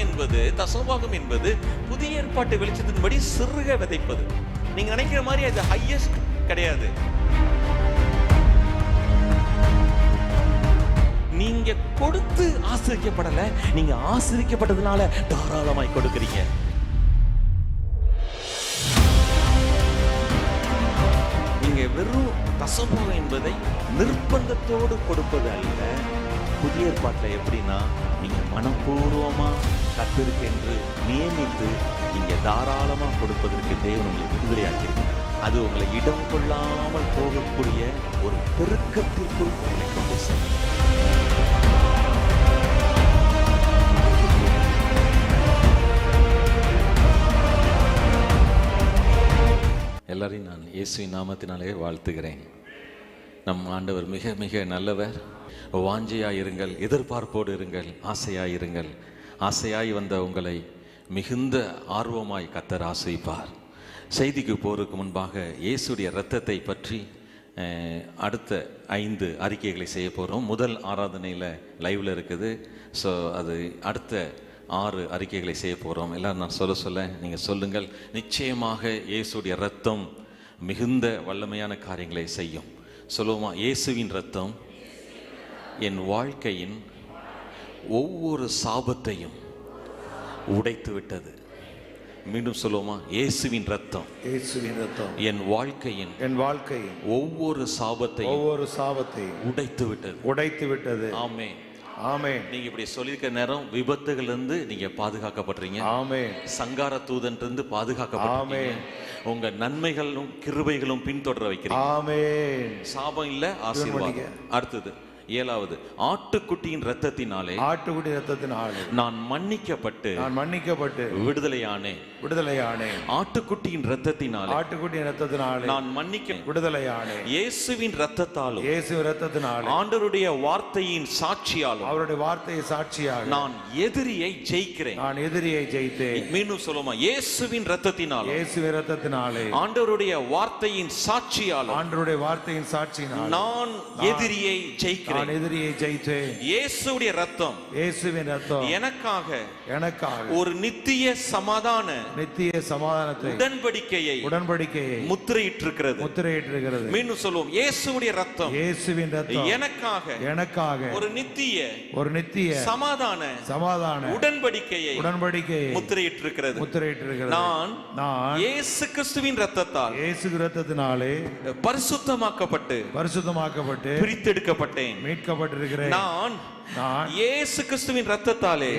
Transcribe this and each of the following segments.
என்பது, தசமபாகம் என்பது புதிய ஏற்பாட்டு வெளிச்சத்தின்படி சிறுக விதைப்பது. நீங்க நினைக்கிற மாதிரி அது ஹையஸ்ட் கிடையாது. நீங்க கொடுத்து ஆசீர்வதிக்கப்படல, நீங்க ஆசீர்வதிக்கப்பட்டதுனால தாராளமாய் கொடுக்கிறீங்க. நீங்க வெறும் தசமபாகம் என்பதை நிர்பந்தத்தோடு கொடுப்பது அல்ல. புதிய ஏற்பாட்டில் எப்படின்னா, நீங்க மனப்பூர்வமா கர்த்தருக்கு என்று நியமித்து நீங்க தாராளமா கொடுப்பதற்கு தேவன் உங்களை விடுதலையாக்கியிருக்கிறார். அது உங்களை இடம் கொள்ளாமல் போகக்கூடிய ஒரு பெருக்கத்திற்குள் உங்களை கொண்டு செல்லும். எல்லாரையும் நான் இயேசுவின் நாமத்தினாலே வாழ்த்துகிறேன். நம் ஆண்டவர் மிக மிக நல்லவர். வாஞ்சையாயிருங்கள், எதிர்பார்ப்போடு இருங்கள், ஆசையாயிருங்கள். ஆசையாய் வந்த உங்களை மிகுந்த ஆர்வமாய் கர்த்தர் ஆசைப்பார். செய்திக்கு போறதுக்கு முன்பாக இயேசுடைய இரத்தத்தை பற்றி அடுத்த 5 அறிக்கைகளை செய்ய போகிறோம். முதல் ஆராதனையில் லைவில் இருக்குது. ஸோ அது அடுத்த 6 அறிக்கைகளை செய்ய போகிறோம். எல்லோரும் நான் சொல்ல நீங்கள் சொல்லுங்கள். நிச்சயமாக இயேசுடைய இரத்தம் மிகுந்த வல்லமையான காரியங்களை செய்யும். சொல்லுவோமா? இயேசுவின் இரத்தம் என் வாழ்க்கையின் ஒவ்வொரு சாபத்தையும் உடைத்து விட்டது. மீண்டும் சொல்லுவோமா? இயேசுவின் இரத்தம் என் வாழ்க்கையின் ஒவ்வொரு சாபத்தையும் உடைத்து விட்டது. ஆமென். ஆமென். நீங்க இப்படி சொல்லியிருக்க நேரம் விபத்துகள் இருந்து நீங்க பாதுகாக்கப்படுறீங்க. ஆமென். சங்கார தூதன் இருந்து பாதுகாக்கப்படுறீங்க. உங்க நன்மைகளும் கிருபைகளும் பின்தொடர வைக்கிறீங்க. ஆமென். சாபம் இல்ல, ஆசீர்வாதம். அடுத்தது 7வது, ஆட்டுக்குட்டியின் இரத்தத்தினாலே நான் மன்னிக்கப்பட்டு விடுதலையானேன். ஆட்டுக்குட்டியின் இரத்தத்தினாலே நான் மன்னிக்க விடுதலையானேன். இயேசுவின் இரத்தத்தாலும் ஆண்டவருடைய வார்த்தையின் சாட்சியாலும் நான் எதிரியை ஜெயிக்கிறேன். மீண்டும் சொல்லுமா? இயேசுவின் இரத்தத்தினாலே ஆண்டவருடைய வார்த்தையின் சாட்சியாலும் நான் எதிரியை ஜெயிக்கிறேன். இயேசுவின் இரத்தம் எனக்காக ஒரு நித்திய சமாதானத்தை உடன்படிக்கையை முத்திரையிட்டிருக்கிறது. மீண்டும் சொல்லுவோம். இயேசுவின் இரத்தம் எனக்காக ஒரு நித்திய சமாதான உடன்படிக்கையை முத்திரையிட்டிருக்கிறது. நான் இயேசு கிறிஸ்துவின் இரத்தத்தினாலே பரிசுத்தமாக்கப்பட்டு பிரித்தெடுக்கப்பட்டேன், மீட்கப்பட்டிருக்கிறேன். நான் இயேசு கிறிஸ்துவின் இரத்தத்தினாலே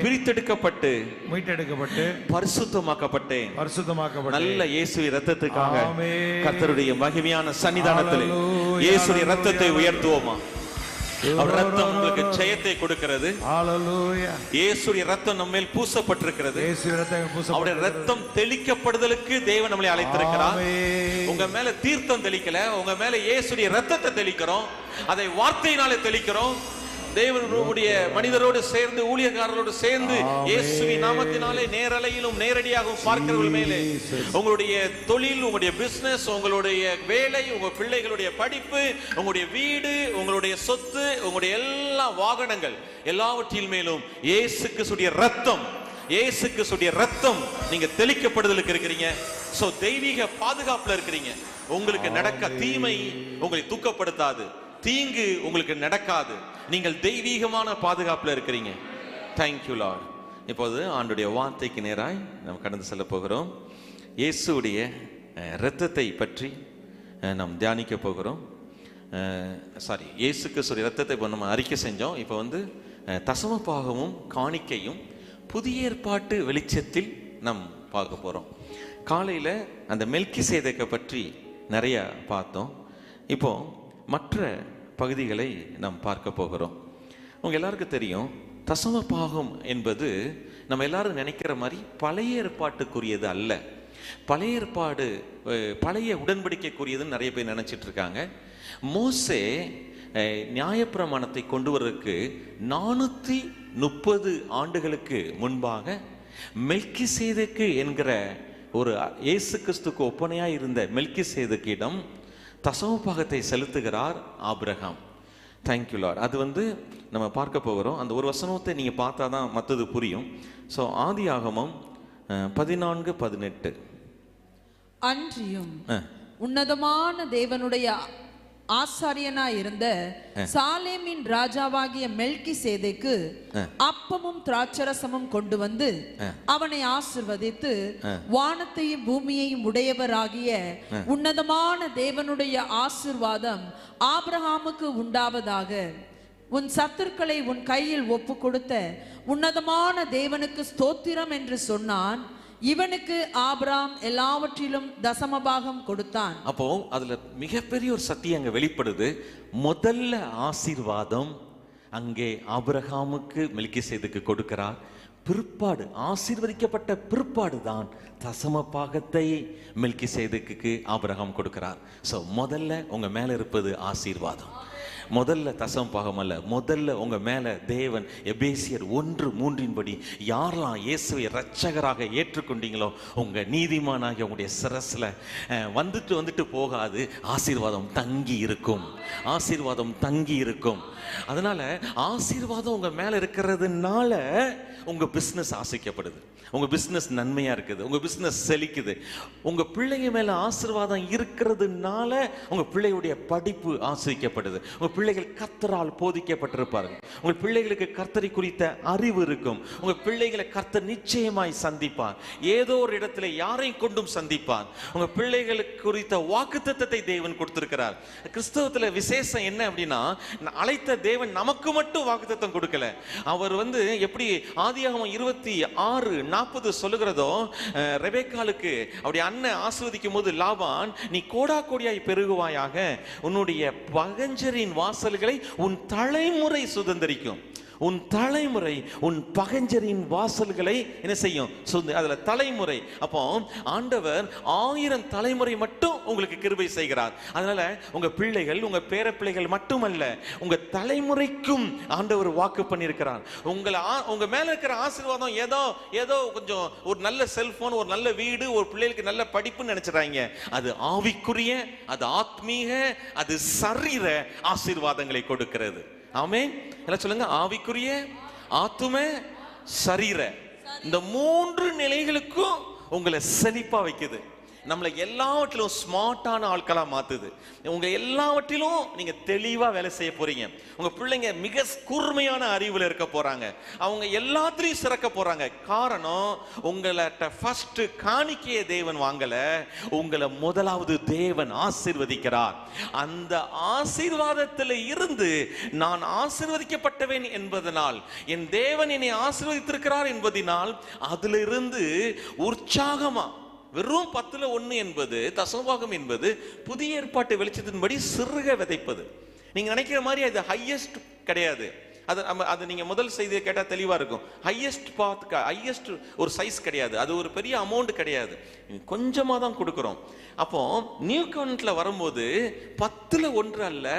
பிரித்தெடுக்கப்பட்டு மீட்டெடுக்கப்பட்டு பரிசுத்தமாக்கப்பட்டேன். நல்ல இயேசுவின் இரத்தத்துக்காக கர்த்தருடைய மகிமையான சன்னிதானத்தில் இயேசுவின் இரத்தத்தை உயர்த்துவோமா? அவர் ரத்தம் உங்களுக்கு ஜெயத்தை கொடுக்கிறது. ஹalleluya. இயேசுவின் ரத்தம் நம்ம மேல் பூசப்பட்டிருக்கிறது. அவருடைய ரத்தம் தெளிக்கப்படுதலுக்கு தேவன் நம்மை அழைத்திருக்கிறார். உங்க மேல தீர்த்தம் தெளிக்கல, உங்க மேல இயேசுவின் ரத்தத்தை தெளிக்கிறோம். அதை வார்த்தையினாலே தெளிக்கிறோம். தேவனுடைய மனிதரோடு சேர்ந்து, ஊழியக்காரர்களோடு சேர்ந்து இயேசுவின் நாமத்தினாலே நேரலையிலும் நேரடியாகவும் பார்க்கிறவர்கள் மேலே உங்களுடைய தொழில், உங்களுடைய பிசினஸ், உங்களுடைய வேலை, உங்க பிள்ளைகளுடைய படிப்பு, உங்களுடைய வீடு, உங்களுடைய சொத்து, உங்களுடைய எல்லா வாகனங்கள் எல்லாவற்றின் மேலும் இயேசு கிறிஸ்துவின் ரத்தம் நீங்க தெளிக்கப்படுதலுக்கு இருக்கிறீங்க. சோ தெய்வீக பாதுகாப்புல இருக்கிறீங்க. உங்களுக்கு நடக்க தீமை உங்களை தூக்கப்படுத்தாது, தீங்கு உங்களுக்கு நடக்காது. நீங்கள் தெய்வீகமான பாதுகாப்புல இருக்கிறீங்க. Thank you Lord. இப்போது ஆண்டுடைய வார்த்தைக்கு நேராய் நாம் கடந்து செல்ல போகிறோம். இயேசுடைய இரத்தத்தை பற்றி நாம் தியானிக்க போகிறோம். இயேசு கிறிஸ்துவின் இரத்தத்தை நம்ம அறிக்கை செஞ்சோம். இப்போ தசம பாகமும் காணிக்கையும் புதிய ஏற்பாட்டு வெளிச்சத்தில் நாம் பார்க்க போகிறோம். காலையில் அந்த மெல்கிசேதேக்கை பற்றி நிறைய பார்த்தோம். இப்போ மற்ற பகுதிகளை நாம் பார்க்க போகிறோம். உங்கள் எல்லாருக்கும் தெரியும், தசம பாகம் என்பது நம்ம எல்லாரும் நினைக்கிற மாதிரி பழைய ஏற்பாட்டுக்குரியது அல்ல. பழைய ஏற்பாடு, பழைய உடன்படிக்கைக்குரியதுன்னு நிறைய பேர் நினைச்சிட்டு இருக்காங்க. மோசே நியாயப்பிரமாணத்தை கொண்டு வருவதற்கு 430 ஆண்டுகளுக்கு முன்பாக மெல்கிசேதேக்கு என்கிற ஒரு இயேசு கிறிஸ்துக்கு ஒப்பனையாய் இருந்த மெல்கிசேதேக்கிடம் தசம பாகத்தை செலுத்துகிறார் ஆபிரகாம். Thank you Lord. அது நம்ம பார்க்க போகிறோம். அந்த ஒரு வசனத்தை நீங்கள் பார்த்தா தான் மற்றது புரியும். ஸோ ஆதியாகமம் 14:18. அன்றியும் உன்னதமான தேவனுடைய ஆசாரியனாய் இருந்த சாலேமின் ராஜாவாகிய மெல்கிசேதேக்கு அப்பமும் திராட்சரசமும் கொண்டு வந்து அவனை ஆசிர்வதித்து, வானத்தையும் பூமியையும் உடையவராகிய உன்னதமான தேவனுடைய ஆசீர்வாதம் ஆபிரகாமுக்கு உண்டாவதாக, உன் சத்துருக்களை உன் கையில் ஒப்பு கொடுத்த உன்னதமான தேவனுக்கு ஸ்தோத்திரம் என்று சொன்னான். இவனுக்கு ஆபிரகாம் எல்லாவற்றிலும் தசமபாகம் கொடுத்தான். அப்போ அதுல மிகப்பெரிய ஒரு சத்தியம் அங்க வெளிப்படுது. முதல்ல ஆசீர்வாதம் அங்கே ஆபிரகாமுக்கு மெல்கிசேதேக்கு கொடுக்கிறார். பிற்பாடு ஆசீர்வதிக்கப்பட்ட பிற்பாடு தான் தசம பாகத்தை மெல்கிசேதேக்கு ஆபிரகாம் கொடுக்கிறார். ஸோ முதல்ல உங்க மேல இருப்பது ஆசீர்வாதம். முதல்ல தசம பாகம் அல்ல, முதல்ல உங்க மேல தேவன் எபேசியர் 1:3 யாரெல்லாம் இயேசுவை இரட்சகராக ஏற்றுக்கொண்டீங்களோ உங்க நீதிமானாகிய உங்களுடைய சிரஸ்ல வந்துட்டு போகாது, ஆசீர்வாதம் தங்கி இருக்கும், ஆசீர்வாதம் தங்கி இருக்கும். அதனால ஆசீர்வாதம் உங்க மேல இருக்கிறதுனால உங்க பிசினஸ் ஆசைக்கப்படுது, உங்க பிசினஸ் நன்மையா இருக்குது, உங்க பிசினஸ் செழிக்குது. உங்க பிள்ளைங்க மேல ஆசீர்வாதம் இருக்கிறதுனால உங்க பிள்ளையுடைய படிப்பு ஆசிரிக்கப்படுது. உங்க பிள்ளைகள் கர்த்தரால் போதிக்கப்பட்டிருப்பார்கள். உங்க பிள்ளைகளுக்கு கர்த்தரை குறித்த அறிவு இருக்கும். உங்க பிள்ளைகளை கர்த்தர் நிச்சயமாய் சந்திப்பார். ஏதோ ஒரு இடத்துல யாரையும் கொண்டும் சந்திப்பார். உங்க பிள்ளைகளுக்கு குறித்த வாக்குத்தத்தத்தை தேவன் கொடுத்திருக்கிறார். கிறிஸ்தவத்துல விசேஷம் என்ன அப்படின்னா, அழைத்த தேவன் நமக்கு மட்டும் வாக்குத்தத்தம் கொடுக்கல. அவர் எப்படி ஆதியாகமம் 26:40 சொல்லுகிறதோ, ரெபெக்காளுக்கு அவருடைய அண்ணன் ஆசீர்வதிக்கும் போது லாபான், நீ கோடா கோடியாய் பெருகுவாயாக, உன்னுடைய பகஞ்சரின் வாசல்களை உன் தலைமுறை சுதந்தரிக்கும். உன் தலைமுறை உன் பகஞ்சரின் வாசல்களை என்ன செய்யும்? அதுல தலைமுறை. அப்போ ஆண்டவர் 1000 தலைமுறை மட்டும் உங்களுக்கு கிருபை செய்கிறார். அதனால உங்க பிள்ளைகள், உங்க பேர பிள்ளைகள் மட்டுமல்ல, உங்க தலைமுறைக்கும் ஆண்டவர் வாக்கு பண்ணியிருக்கிறார். உங்க மேல இருக்கிற ஆசீர்வாதம் ஏதோ கொஞ்சம் ஒரு நல்ல செல்போன், ஒரு நல்ல வீடு, ஒரு பிள்ளைகளுக்கு நல்ல படிப்புன்னு நினைச்சிட்டாங்க. அது ஆவிக்குரிய, அது ஆத்மீக, அது சரீர ஆசீர்வாதங்களை கொடுக்கிறது. ஆமென். எல்லாம் சொல்லுங்க, ஆவிக்குரிய, ஆத்தும, சரீர. இந்த 3 நிலைகளுக்கும் உங்களை செழிப்பா வைக்குது. நம்மளை எல்லாவற்றிலும் ஸ்மார்ட்டான ஆட்களா மாத்துது. உங்க எல்லாவற்றிலும் நீங்க தெளிவா வேலை செய்ய போறீங்க. உங்க பிள்ளைங்க மிக கூர்மையான அறிவுல இருக்க போறாங்க. அவங்க எல்லாத்திலையும் சிறக்க போறாங்க. காரணம், உங்கள்ட்ட ஃபர்ஸ்ட் காணிக்கையை தேவன் வாங்கல, உங்களை முதலாவது தேவன் ஆசீர்வதிக்கிறார். அந்த ஆசீர்வாதத்தில் இருந்து நான் ஆசீர்வதிக்கப்பட்டவேன் என்பதனால், என் தேவன் என்னை ஆசீர்வதித்திருக்கிறார் என்பதனால், அதிலிருந்து உற்சாகமா வெறும் 10:1 என்பது, தசமபாகம் என்பது புதிய ஏற்பாட்டு வெளிச்சத்தின்படி சிறுக விதைப்பது. நீங்க நினைக்கிற மாதிரி அது ஹையஸ்ட் கிடையாது. அது நீங்க முதல் செய்தியை கேட்டா தெளிவா இருக்கும். ஹையஸ்ட் ஒரு சைஸ் கிடையாது. அது ஒரு பெரிய அமௌண்ட் கிடையாது. கொஞ்சமா தான் கொடுக்கிறோம். அப்போ நியூ கவர்னன்ட்ல வரும்போது 10:1 அல்ல.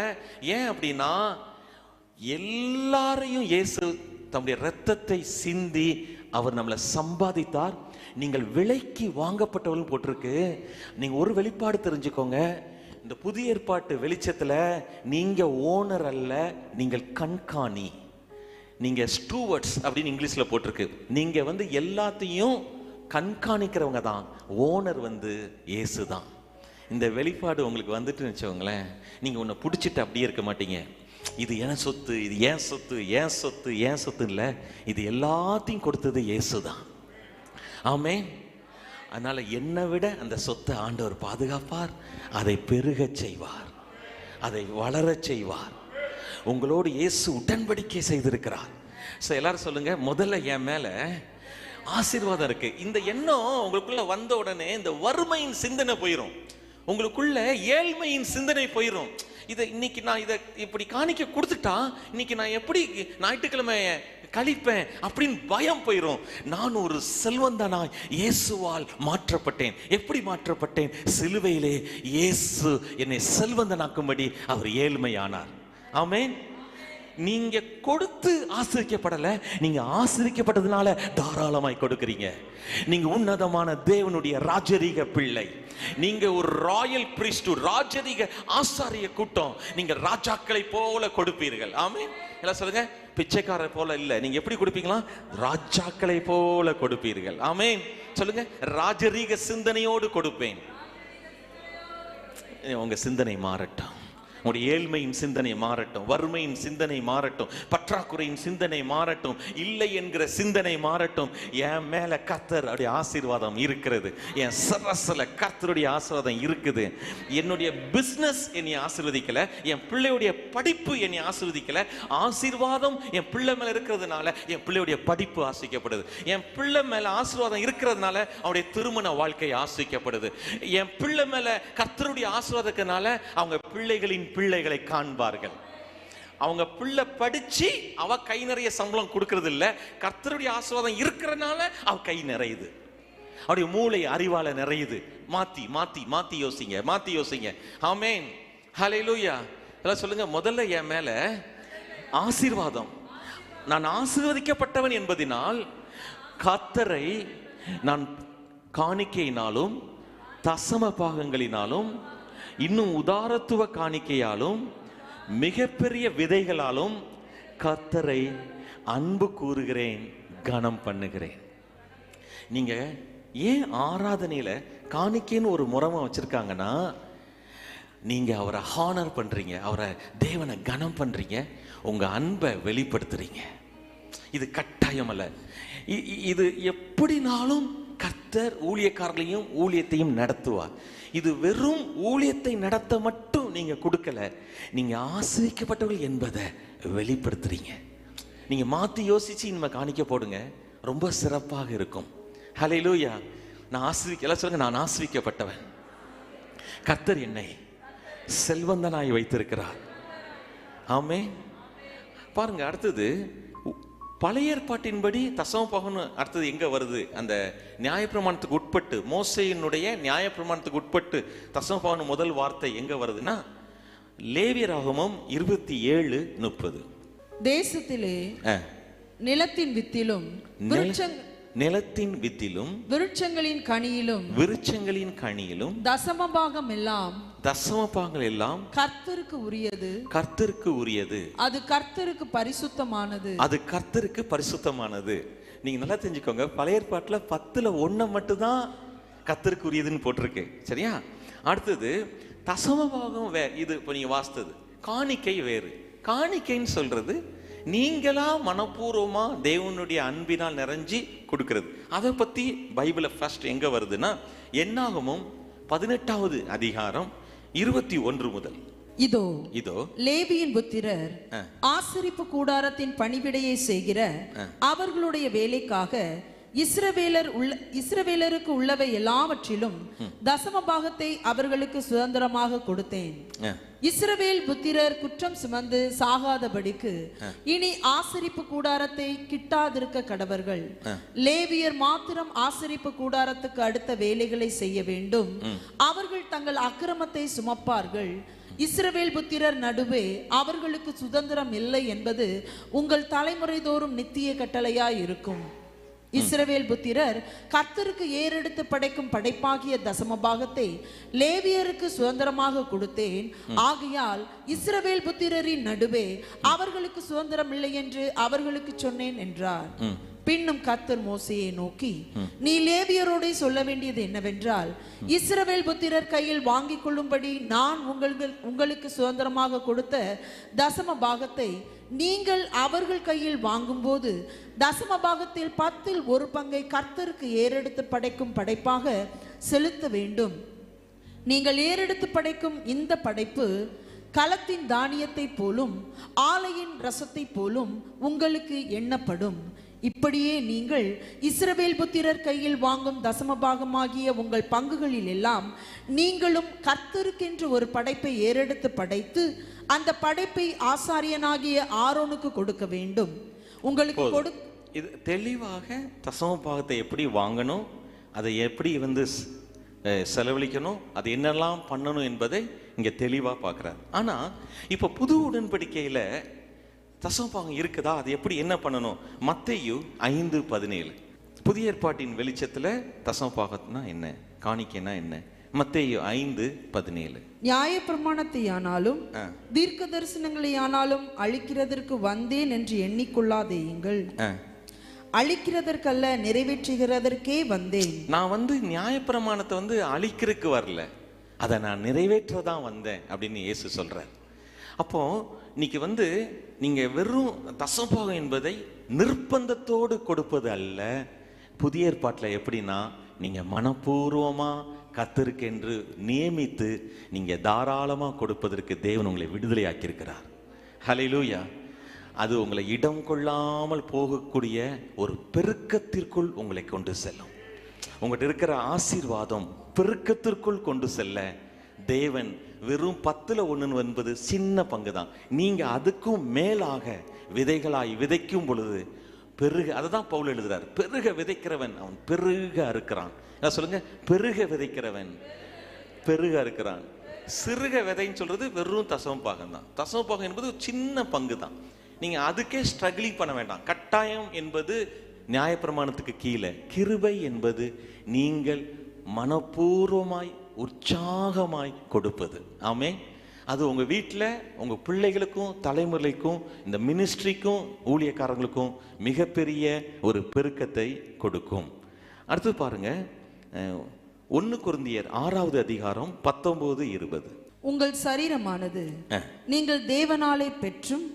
ஏன் அப்படின்னா, எல்லாரையும் இயேசு தம்முடைய இரத்தத்தை சிந்தி அவர் நம்மளை சம்பாதித்தார். நீங்கள் விலைக்கு வாங்கப்பட்டவர்கள் போட்டிருக்கு. நீங்க ஒரு வெளிப்பாடு தெரிஞ்சுக்கோங்க, இந்த புதிய ஏற்பாட்டு வெளிச்சத்துல நீங்க ஓனர் அல்ல, நீங்கள் கண்காணி, நீங்க ஸ்டூவர்ட்ஸ் அப்படின்னு இங்கிலீஷ்ல போட்டிருக்கு. நீங்க எல்லாத்தையும் கண்காணிக்கிறவங்க தான். ஓனர் இயேசு தான். இந்த வெளிப்பாடு உங்களுக்கு வந்துட்டு வச்சுக்கோங்களேன், நீங்க உன்னை பிடிச்சிட்டு அப்படியே இருக்க மாட்டீங்க. இது என் சொத்து, இது ஏன் சொத்து, ஏன் சொத்து, ஏன் சொத்து இல்ல, இது எல்லாத்தையும் கொடுத்தது இயேசு தான். ஆமென். அதனால என்னை விட அந்த சொத்தை ஆண்டவர் பாதுகாப்பார், அதை பெருக செய்வார், அதை வளர செய்வார். உங்களோடு இயேசு உடன்படிக்கை செய்திருக்கிறார். எல்லாரும் சொல்லுங்க, முதல்ல என் மேல ஆசீர்வாதம் இருக்கு. இந்த எண்ணம் உங்களுக்குள்ள வந்த உடனே இந்த வறுமையின் சிந்தனை போயிடும், உங்களுக்குள்ள ஏழ்மையின் சிந்தனை போயிடும். இன்னைக்கு நான் இதை இப்படி காணிக்க கொடுத்துட்டா இன்னைக்கு நான் எப்படி ஞாயிற்றுக்கிழமை கழிப்பேன் அப்படின்னு பயம் போயிடும். நான் ஒரு செல்வந்தனாய் இயேசுவால் மாற்றப்பட்டேன். எப்படி மாற்றப்பட்டேன்? சிலுவையிலே இயேசு என்னை செல்வந்தனாக்கும்படி அவர் ஏழ்மையானார். ஆமென். நீங்க கொடுத்து ஆசீர்வதிக்கப்படல, நீங்க ஆசீர்வதிக்கப்பட்டதுனால தாராளமாய் கொடுக்கிறீங்க. நீங்க உன்னதமான தேவனுடைய ராஜரீக பிள்ளை. நீங்க ஒரு ராயல் பிரிஸ்ட்ஹுட், ராஜரீக ஆசாரிய கூட்டம். நீங்க ராஜாக்களை போல கொடுப்பீர்கள். ஆமென். எல்லாம் சொல்லுங்க, பிச்சைக்காரர் போல இல்ல. நீங்க எப்படி கொடுப்பீங்களா? ராஜாக்களை போல கொடுப்பீர்கள். ஆமென். சொல்லுங்க, ராஜரீக சிந்தனையோடு கொடுப்பேன். உங்க சிந்தனை மாறட்டும். உங்களுடைய ஏழ்மையின் சிந்தனை மாறட்டும், வறுமையின் சிந்தனை மாறட்டும், பற்றாக்குறையின் சிந்தனை மாறட்டும், இல்லை என்கிற சிந்தனை மாறட்டும். என் மேல கர்த்தர் அப்படி ஆசீர்வாதம் இருக்கிறது, என் சரஸ்ல கர்த்தருடைய ஆசீர்வாதம் இருக்குது. என்னுடைய பிசினஸ் என்னை ஆசீர்வதிக்கல, என் பிள்ளையுடைய படிப்பு என்னை ஆசீர்வதிக்கல. ஆசீர்வாதம் என் பிள்ளை மேல இருக்கிறதுனால என் பிள்ளையுடைய படிப்பு ஆசீர்வதிக்கப்படுது. என் பிள்ளை மேல ஆசீர்வாதம் இருக்கிறதுனால அவருடைய திருமண வாழ்க்கை ஆசீர்வதிக்கப்படுது. என் பிள்ளை மேல கர்த்தருடைய ஆசீர்வாதத்தினால அவங்க பிள்ளைகளின் பிள்ளைகளை காண்பார்கள். அவங்க பிள்ளை படிச்சு அவ கை நிறைய சம்பளம் கொடுக்கிறது இல்ல, கர்த்தருடைய ஆசீர்வாதம் இருக்கிறதுனால அவ கை நிறையுது, அவருடைய மூளை அறிவால நிறையுது. மாத்தி மாத்தி மாத்தி யோசிங்க, மாத்தி யோசிங்க. ஆமென். ஹல்லேலூயா. எல்லாம் சொல்லுங்க, முதல்ல என் மேல ஆசீர்வாதம், நான் ஆசீர்வதிக்கப்பட்டவன் என்பதினால் கர்த்தரை நான் காணிக்கையினாலும் தசம பாகங்களினாலும் இன்னும் உதாரத்துவ காணிக்கையாலும் மிகப்பெரிய விதைகளாலும் கர்த்தரை அன்பு கூறுகிறேன், கனம் பண்ணுகிறேன். நீங்க ஏன் ஆராதனையில காணிக்கைன்னு ஒரு முறைமை வச்சிருக்காங்கன்னா, நீங்க அவரை ஹானர் பண்றீங்க, அவரை தேவனை கனம் பண்றீங்க, உங்க அன்பை வெளிப்படுத்துறீங்க. இது கட்டாயம் அல்ல. இது எப்படினாலும் கர்த்தர் ஊழியக்காரர்களையும் ஊழியத்தையும் நடத்துவார். இது வெறும் ஊழியத்தை நடத்த மட்டும் நீங்க கொடுக்கல, நீங்க ஆசீர்வதிக்கப்பட்டவர்கள் என்பதை வெளிப்படுத்துறீங்க. நீங்க மாத்தி யோசிச்சு இனிமே காணிக்க போடுங்க, ரொம்ப சிறப்பாக இருக்கும். ஹல்லேலூயா. நான் சொல்லுங்க, நான் ஆசீர்வதிக்கப்பட்டவன். கர்த்தர் என்னை செல்வந்தனாய் வைத்திருக்கிறார். ஆமென். பாருங்க, அடுத்தது பழைய ஏற்பாட்டின்படி தசம பாகம் அடுத்தது எங்க வருது? அந்த நியாயப்பிரமாணத்துக்கு உட்பட்டு, மோசேயினுடைய நியாயப்பிரமாணத்துக்கு உட்பட்டு தசம பாகம் முதல் வார்த்தை எங்க வருதுன்னா, லேவியராகமம் 27:30. தேசத்திலே நிலத்தின் வித்திலும் நிலத்தின் வித்திலும் விருட்சங்களின் கனியிலும் தசமபாகம் எல்லாம் கர்த்தருக்கு உரியது. அது கர்த்தருக்கு பரிசுத்தமானது. நீங்க நல்லா தெரிஞ்சுக்கோங்க, பழைய ஏற்பாட்டுல 10ல் 1 மட்டும் தான் கர்த்தருக்கு உரியதுன்னு போட்டிருக்கு. சரியா? அடுத்தது தசமபாகம் இது இப்ப நீங்க வாசித்தது. காணிக்கை வேறு. காணிக்கைன்னு சொல்றது நீங்களா மனப்பூர்வமா தேவனுடைய அன்பினால் நிறைஞ்சி கொடுக்கிறது. அதை பத்தி பைபிள்ல ஃபர்ஸ்ட் எங்க வருதுன்னா, என்னாகமம் 18வது அதிகாரம் 21 முதல். இதோ லேவியின் புத்திரர் ஆசரிப்பு கூடாரத்தின் பணிவிடையை செய்கிற அவர்களுடைய வேலைக்காக இஸ்ரவேலருக்கு உள்ளவை எல்லாவற்றிலும் தசம பாகத்தை அவர்களுக்கு சுதந்திரமாக கொடுத்தேன். இஸ்ரவேல் புத்திரர் குற்றம் சுமந்து சாகாதபடிக்கு இனி ஆசரிப்பு கூடாரத்தை கிட்டாதிருக்க கடவர்கள். லேவியர் மாத்திரம் ஆசரிப்பு கூடாரத்துக்கு அடுத்த வேலைகளை செய்ய வேண்டும். அவர்கள் தங்கள் அக்கிரமத்தை சுமப்பார்கள். இஸ்ரவேல் புத்திரர் நடுவே அவர்களுக்கு சுதந்திரம் இல்லை என்பது உங்கள் தலைமுறை தோறும் நித்திய கட்டளையாய் இருக்கும். இஸ்ரவேல் புத்திரர் கர்த்தருக்கு ஏறெடுத்து படைக்கும் படைப்பாகிய தசம பாகத்தை லேவியருக்கு சுதந்திரமாக கொடுத்தேன். ஆகையால் இஸ்ரவேல் புத்திரரின் நடுவே அவர்களுக்கு சுதந்திரம் இல்லை என்று அவர்களுக்கு சொன்னேன் என்றார். பின்னும் கர்த்தர் மோசேயை நோக்கி, நீ லேவியரோட சொல்ல வேண்டியது என்னவென்றால், இஸ்ரவேல் புத்திரர் கையில் வாங்கிக் கொள்ளும்படி நான் உங்களுக்கு சுதந்திரமாக கொடுத்த தசம பாகத்தை நீங்கள் அவர்கள் கையில் வாங்கும்போது தசம பாகத்தில் 10ல் 1 பங்கை கர்த்தருக்கு ஏறெடுத்து படைக்கும் படைப்பாக செலுத்த வேண்டும். நீங்கள் ஏறெடுத்து படைக்கும் இந்த படைப்பு களத்தின் தானியத்தை போலும் ஆலையின் ரசத்தை போலும் உங்களுக்கு எண்ணப்படும். இப்படியே நீங்கள் இஸ்ரவேல் புத்திரர் கையில் வாங்கும் தசம பாகமாகிய உங்கள் பங்குகளில் எல்லாம் நீங்களும் கர்த்தருக்கென்று ஒரு படைப்பை ஏறெடுத்து படைத்து அந்த படைப்பை ஆசாரியனாகிய ஆரோனுக்கு கொடுக்க வேண்டும். உங்களுக்கு இது தெளிவாக தசம பாகத்தை எப்படி வாங்கணும், அதை எப்படி செலவழிக்கணும், அது என்னெல்லாம் பண்ணணும் என்பதை இங்க தெளிவா பார்க்கிறார். ஆனா இப்ப புது உடன்படிக்கையில தசமபாகம் இருக்குதா? அது எப்படி, என்ன பண்ணணும்? மத்தேயு 5:17. புதிய ஏற்பாட்டின் வெளிச்சத்துல தசமபாகம்னா என்ன, காணிக்கைனா என்ன? மத்தேயு 5:17. நியாயப்பிரமாணத்தையானாலும் தீர்க்க தரிசனங்களையானாலும் அழிக்கிறதற்கு வந்தேன் என்று எண்ணிக்கொள்ளாதேயுங்கள், அழிக்கிறதற்கல்ல நிறைவேற்றுகிறதற்கே வந்தேன். நான் நியாயப்பிரமாணத்தை அழிக்கிறதுக்கு வரல, அதை நான் நிறைவேற்றதான் வந்தேன் அப்படின்னு இயேசு சொல்றார். அப்போ இன்னைக்கு நீங்க வெறும் தசமபாகம் என்பதை நிர்பந்தத்தோடு கொடுப்பது அல்ல. புதிய ஏற்பாட்டில் எப்படின்னா, நீங்க மனப்பூர்வமா கர்த்தருக்கென்று நியமித்து நீங்க தாராளமா கொடுப்பதற்கு தேவன் உங்களை விடுதலை ஆக்கியிருக்கிறார். ஹல்லேலூயா. அது உங்களை இடம் கொள்ளாமல் போகக்கூடிய ஒரு பெருக்கத்திற்குள் உங்களை கொண்டு செல்லும். உங்கள்கிட்ட இருக்கிற ஆசீர்வாதம் பெருக்கத்திற்குள் கொண்டு செல்ல தேவன் வெறும் 10ல் 1 என்பது சின்ன பங்கு தான். நீங்க அதுக்கும் மேலாக விதைகளாய் விதைக்கும் பொழுது பெருக, அதுதான் பவுல் எழுதுறார், பெருக விதைக்கிறவன் அவன் பெருக அறுக்கிறான். சொல்லுங்க, பெருக விதைக்கிறவன் பெருக அறுக்கிறான். சிறுக விதைன்னு சொல்றது வெறும் தசமபாகம் தான். தசமபாகம் என்பது சின்ன பங்கு தான். நீங்க அதுக்கே ஸ்ட்ரகிளிங் பண்ண வேண்டாம். கட்டாயம் என்பது நியாயப்பிரமாணத்துக்கு கீழே. கிருபை என்பது நீங்கள் மனப்பூர்வமாய் உற்சாகமாய் கொடுப்பது. ஆமே. அது உங்க வீட்டில் உங்க பிள்ளைகளுக்கும் தலைமுறைக்கும் இந்த மினிஸ்ட்ரிக்கும் ஊழியக்காரங்களுக்கும் மிகப்பெரிய ஒரு பெருக்கத்தை கொடுக்கும். அடுத்து பாருங்க, 1 கொரிந்தியர் 6வது அதிகாரம் 19-20. உங்கள் சரீரமானது நீங்கள் தேவனாலே பெற்றும்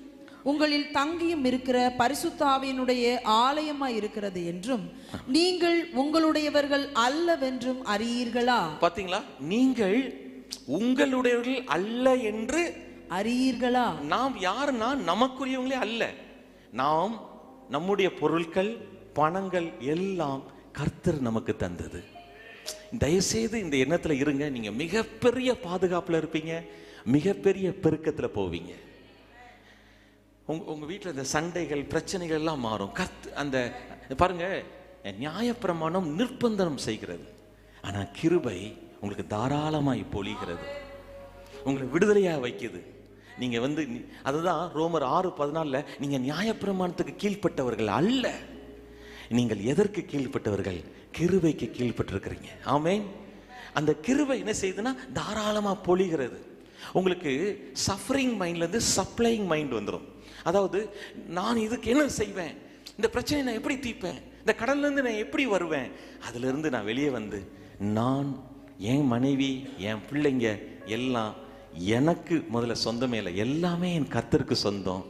உங்களில் தங்கியும் இருக்கிற பரிசுத்த ஆவியினுடைய ஆலயமாய் இருக்கிறது என்றும் நீங்கள் உங்களுடையவர்கள் அல்லவென்றும் அறியீர்களா? பாத்தீங்களா? நீங்கள் உங்களுடையவர்கள் அல்ல என்று அறியீர்களா? நாம் யாருன்னா நமக்குரியவங்களே அல்ல. நாம் நம்முடைய பொருட்கள் பணங்கள் எல்லாம் கர்த்தர் நமக்கு தந்தது. தயவுசெய்து இந்த எண்ணத்துல இருங்க. நீங்க மிகப்பெரிய பாதுகாப்புல இருப்பீங்க, மிகப்பெரிய பெருக்கத்துல போவீங்க. உங்க வீட்டில் இந்த சண்டைகள் பிரச்சனைகள் எல்லாம் மாறும். அந்த பாருங்க, நியாயப்பிரமாணம் நிர்பந்தம் செய்கிறது, ஆனா கிருபை உங்களுக்கு தாராளமாய் பொழிகிறது, உங்களை விடுதலையா வைக்குது. நீங்க அதுதான் ரோமர் 6:14, நீங்க நியாயப்பிரமாணத்துக்கு கீழ்ப்பட்டவர்கள் அல்ல, நீங்கள் எதற்கு கீழ்ப்பட்டவர்கள்? கிருபைக்கு கீழ்ப்பட்டிருக்கிறீங்க. ஆமென். அந்த கிருபை என்ன செய்யுதுன்னா தாராளமா பொழிகிறது. உங்களுக்கு சஃபரிங் மைண்ட்ல இருந்து சப்ளைங் மைண்ட் வந்துடும். அதாவது, நான் இதுக்கு என்ன செய்வேன், இந்த பிரச்சனையை நான் எப்படி தீர்ப்பேன், இந்த கடல்ல இருந்து நான் எப்படி வருவேன், அதுல இருந்து நான் வெளியே நான், என் மனைவி, என் பிள்ளைங்க எல்லாம் எனக்கு முதல்ல சொந்தமே இல்லை, எல்லாமே என் கர்த்தருக்கு சொந்தம்,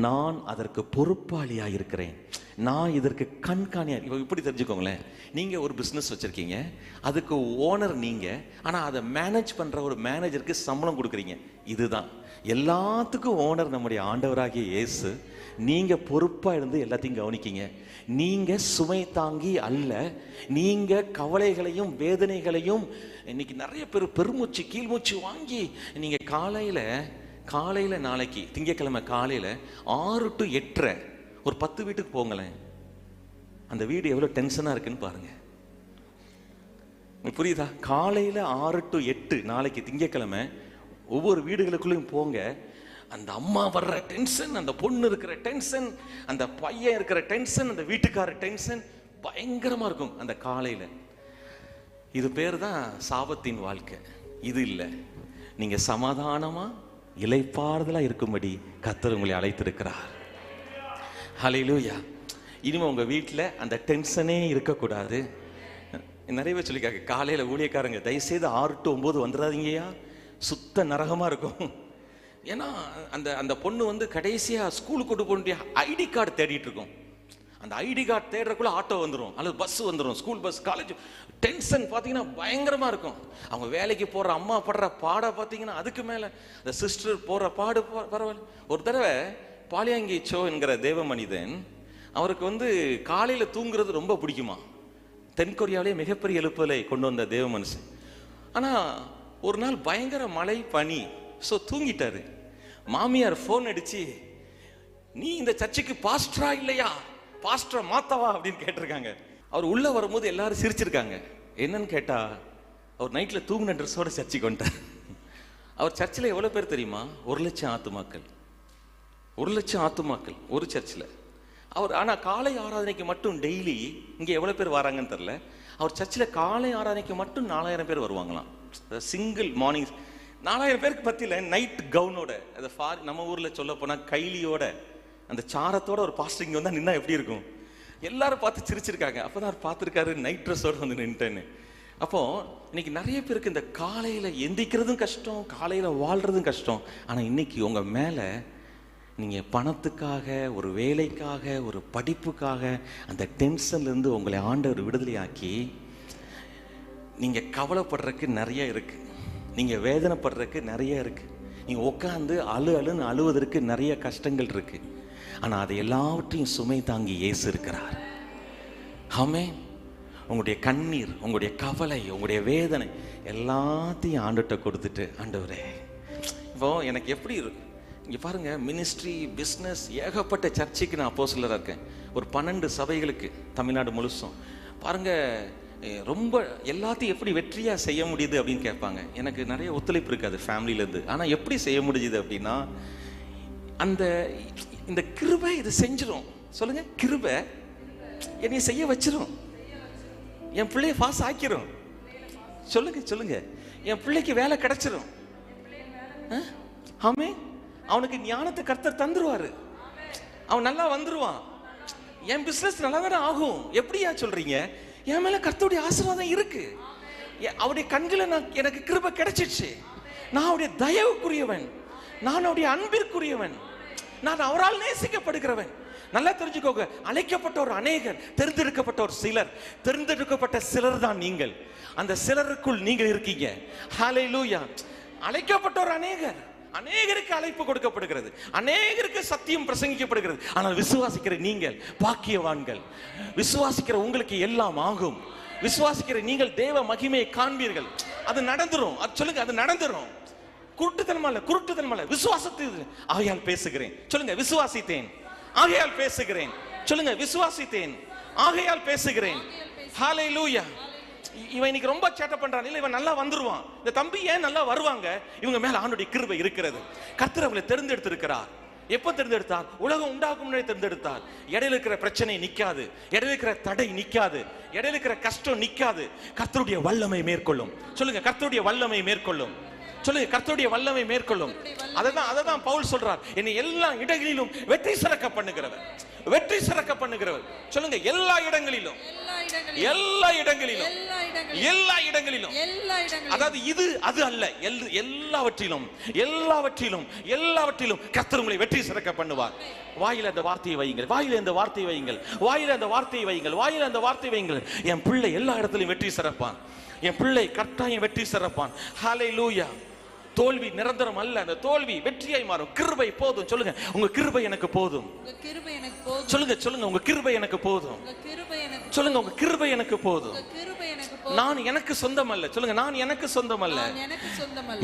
நான் அதற்கு பொறுப்பாளியா இருக்கிறேன், நான் இதற்கு கண்காணியா. இப்படி தெரிஞ்சுக்கோங்களேன், நீங்க ஒரு பிசினஸ் வச்சிருக்கீங்க, அதுக்கு ஓனர் நீங்க, ஆனா அதை மேனேஜ் பண்ற ஒரு மேனேஜருக்கு சம்பளம் கொடுக்குறீங்க. இதுதான் எல்லாத்துக்கும் ஓனர் நம்முடைய ஆண்டவராகிய இயேசு. நீங்க பொறுப்பா இருந்து எல்லாத்தையும் கவனிக்கீங்க. நீங்க சுமை தாங்கி அல்ல, நீங்க கவலைகளையும் வேதனைகளையும், இன்னைக்கு நிறைய பேர் பெருமூச்சு கீழ்மூச்சு வாங்கி, நீங்க காலையில நாளைக்கு திங்கட்கிழமை காலையில 6 to 8 ஒரு 10 வீட்டுக்கு போங்களேன். அந்த வீடு எவ்வளவு டென்ஷனா இருக்குன்னு பாருங்க. புரியுதா? காலையில 6 to 8 நாளைக்கு திங்கட்கிழமை ஒவ்வொரு வீடுகளுக்குள்ளேயும் போங்க. அந்த அம்மா வர்ற டென்ஷன், அந்த பொண்ணு இருக்கிற டென்ஷன், அந்த பையன் இருக்கிற டென்ஷன், அந்த வீட்டுக்கார டென்ஷன் பயங்கரமா இருக்கும் அந்த காலையில. இது பேர் தான் சாபத்தின் வாழ்க்கை. இது இல்லை. நீங்க சமாதானமா இளைப்பாறுதலா இருக்கும்படி கர்த்தர் உங்களை அழைத்திருக்கிறார். ஹல்லேலூயா. இனிமே உங்க வீட்டில் அந்த டென்ஷனே இருக்கக்கூடாது. நிறைய பேர் சொல்லிக்காங்க, காலையில ஊழியக்காரங்க தயவுசெய்து 6 to 9 வந்துடாதீங்கயா, சுத்த நரகமா இருக்கும். ஏன்னா அந்த பொண்ணு கடைசியா ஸ்கூலுக்கு கொண்டு போக வேண்டிய ஐடி கார்டு தேடிட்டு இருக்கும். அந்த ஐடி கார்டு தேடுறக்குள்ள ஆட்டோ வந்துடும் அல்லது பஸ் வந்துடும், ஸ்கூல் பஸ், காலேஜ். டென்ஷன் பார்த்தீங்கன்னா பயங்கரமா இருக்கும். அவங்க வேலைக்கு போற அம்மா படுற பாட பார்த்தீங்கன்னா அதுக்கு மேல அந்த சிஸ்டர் போற பாடு பரவாயில்ல. ஒரு தடவை பாலியாங்கி சோ என்கிற தேவ மனிதன், அவருக்கு காலையில தூங்குறது ரொம்ப பிடிக்குமா. தென்கொரியாவிலே மிகப்பெரிய எழுப்புதலை கொண்டு வந்த தேவ மனுஷன். ஆனா ஒரு நாள் பயங்கர மழை பனி, ஸோ தூங்கிட்டாரு. மாமியார் ஃபோன் அடிச்சு, நீ இந்த சர்ச்சுக்கு பாஸ்டரா இல்லையா, பாஸ்டரை மாத்தவா அப்படின்னு கேட்டிருக்காங்க. அவர் உள்ள வரும்போது எல்லாரும் சிரிச்சிருக்காங்க. என்னன்னு கேட்டா, அவர் நைட்ல தூங்கின ட்ரெஸ்ஸோட சர்ச்சுக்கு வந்துட்டார். அவர் சர்ச்சில் எவ்வளவு பேர் தெரியுமா? 1,00,000 ஆத்துமாக்கள். 1,00,000 ஆத்துமாக்கள் ஒரு சர்ச்சில். அவர் ஆனால் காலை ஆராதனைக்கு மட்டும் டெய்லி இங்கே எவ்வளோ பேர் வராங்கன்னு தெரில, அவர் சர்ச்சில் காலை ஆராதனைக்கு மட்டும் 4000 பேர் வருவாங்களாம். சிங்கிள் மார்னிங் 4000 பேருக்கு பற்றியில் நைட் கவுனோட, அதை நம்ம ஊரில் சொல்ல போனால் கைலியோட, அந்த சாரத்தோட ஒரு பாஸ்டர் இங்கே வந்தால் நின்னா எப்படி இருக்கும்? எல்லாரும் பார்த்து சிரிச்சிருக்காங்க. அப்போ தான் அவர் பார்த்துருக்காரு நைட் ட்ரெஸ்ஸோடு வந்து நின்ட்டேன்னு. அப்போது இன்னைக்கு நிறைய பேருக்கு இந்த காலையில் எந்திக்கிறதும் கஷ்டம், காலையில் வாழ்கிறதும் கஷ்டம். ஆனால் இன்னைக்கு உங்கள் மேலே நீங்கள் பணத்துக்காக, ஒரு வேலைக்காக, ஒரு படிப்புக்காக அந்த டென்ஷன்லேருந்து உங்களை ஆண்டவர் விடுதலையாக்கி நீங்கள் கவலைப்படுறதுக்கு நிறைய இருக்குது, நீங்கள் வேதனைப்படுறதுக்கு நிறைய இருக்குது, நீங்கள் உட்காந்து அழுன்னு அழுவதற்கு நிறைய கஷ்டங்கள் இருக்குது. ஆனால் அதை எல்லாவற்றையும் சுமை தாங்கி இயேசு இருக்கிறார். ஆமென். உங்களுடைய கண்ணீர், உங்களுடைய கவலை, உங்களுடைய வேதனை எல்லாத்தையும் ஆண்டுகிட்ட கொடுத்துட்டு, ஆண்டவரே இப்போ எனக்கு எப்படி இருக்கு இங்கே பாருங்கள், மினிஸ்ட்ரி, பிஸ்னஸ், ஏகப்பட்ட சர்ச்சுக்கு நான் அப்போஸ்தலராக இருக்கேன். ஒரு 12 சபைகளுக்கு தமிழ்நாடு முழுசும். பாருங்கள், ரொம்ப எல்லாத்தையும் எப்படி வெற்றியாக செய்ய முடியுது அப்படின்னு கேட்பாங்க. எனக்கு நிறைய ஒத்துழைப்பு இருக்காது ஃபேமிலியிலேருந்து. ஆனால் எப்படி செய்ய முடியுது அப்படின்னா, இந்த கிருபை இது செஞ்சிடும். சொல்லுங்கள், கிருபை என்னை செய்ய வச்சிரும், என் பிள்ளைய பாஸ் ஆக்கிரும். சொல்லுங்க, என் பிள்ளைக்கு வேலை கிடைச்சிரும். ஆமே, அவனுக்கு ஞானத்தை கர்த்தர் தந்துருவாரு, அவன் நல்லா வந்துருவான், என் பிசினஸ் நல்லா தானே ஆகும். எப்படியா சொல்றீங்க? என் மேல கர்த்தருடைய ஆசீர்வாதம் இருக்கு, அவருடைய கண்களை எனக்கு கிருபை கிடைச்சிடுச்சு, நான் அவருடைய தயவுக்குரியவன், நான் அவருடைய அன்பிற்குரியவன், நான் அவரால் நேசிக்கப்படுகிறவன். நல்லா தெரிஞ்சுக்கோங்க, அழைக்கப்பட்டோர் அநேகர், தேர்ந்தெடுக்கப்பட்டோர் சிலர். தேர்ந்தெடுக்கப்பட்ட சிலர் தான் நீங்கள். அந்த சிலருக்குள் நீங்கள் இருக்கீங்க. ஹல்லேலூயா. அழைக்கப்பட்டோர் அநேகர், அநேகருக்கு அழைப்பு கொடுக்கப்படுகிறது, அநேகருக்கு சத்தியம் பிரசங்கிக்கப்படுகிறது. ஆனால் விசுவாசிக்கிற நீங்கள் பாக்கியவான்கள். விசுவாசிக்கிற உங்களுக்கு எல்லாம் ஆகும். விசுவாசிக்கிற நீங்கள் தேவ மகிமையை காண்பீர்கள். அது நடந்துரும். அது சொல்லுங்க, அது நடந்துரும். குருட்டுத்தனமா இல்ல, விசுவாசத்தில் ஆகையால் பேசுகிறேன். சொல்லுங்க, விசுவாசித்தேன் ஆகையால் பேசுகிறேன். சொல்லுங்க, விசுவாசித்தேன் ஆகையால் பேசுகிறேன். ஹல்லேலூயா. இவன் இன்னைக்கு ரொம்ப சேட்டை பண்றான், இல்ல இவன் நல்லா வந்துருவான். இந்த தம்பி ஏன் நல்லா வருவாங்க? இவங்க மேல ஆண்டவருடைய கிருபை இருக்கிறது. கர்த்தர் அவங்களை தேர்ந்தெடுத்திருக்கிறார். எப்போ தேர்ந்தெடுத்தார்? உலகம் உண்டாகும் முன்னாடி தேர்ந்தெடுத்தார். இடையில இருக்கிற பிரச்சனை நிக்காது, இடையில இருக்கிற தடை நிக்காது, இடையில இருக்கிற கஷ்டம் நிக்காது. கர்த்தருடைய வல்லமை மேற்கொள்ளும். சொல்லுங்க, கர்த்தருடைய வல்லமை மேற்கொள்ளும். சொல்லுங்க, கர்த்தருடைய வல்லமை மேற்கொள்ளும். அததான் பவுல் சொல்றார், என்னை எல்லா இடங்களிலும் வெற்றி சிறக்க பண்ணுகிறவர், வெற்றி சிறக்க பண்ணுகிறவர். சொல்லுங்க, எல்லா இடங்களிலும், எல்லா இடங்களிலும், எல்லா இடங்களிலும். அதாவது இது அது அல்ல, எல்லாவற்றிலும், எல்லாவற்றிலும், எல்லாவற்றிலும் கர்த்தர் உங்களை வெற்றி சிறக்க பண்ணுவார். வாயில அந்த வார்த்தையை வையுங்கள், வாயில அந்த வார்த்தையை வையுங்கள், வாயில அந்த வார்த்தையை வையுங்கள், வாயில அந்த வார்த்தையை வையுங்கள். என் பிள்ளை எல்லா இடத்திலும் வெற்றி சிறப்பான், என் பிள்ளை கட்டாயம் வெற்றி சிறப்பான். ஹல்லேலூயா. தோல்வி நிரந்தரம் அல்ல, அந்த தோல்வி வெற்றியாய் மாறும். கிருபை போதும். சொல்லுங்க, உங்க கிருபை எனக்கு போதும். சொல்லுங்க, உங்க கிருபை எனக்கு போதும். சொல்லுங்க, உங்க கிருபை எனக்கு போதும். நான் எனக்கு சொந்தம் அல்ல. சொல்லுங்க, நான் எனக்கு சொந்தம் அல்ல.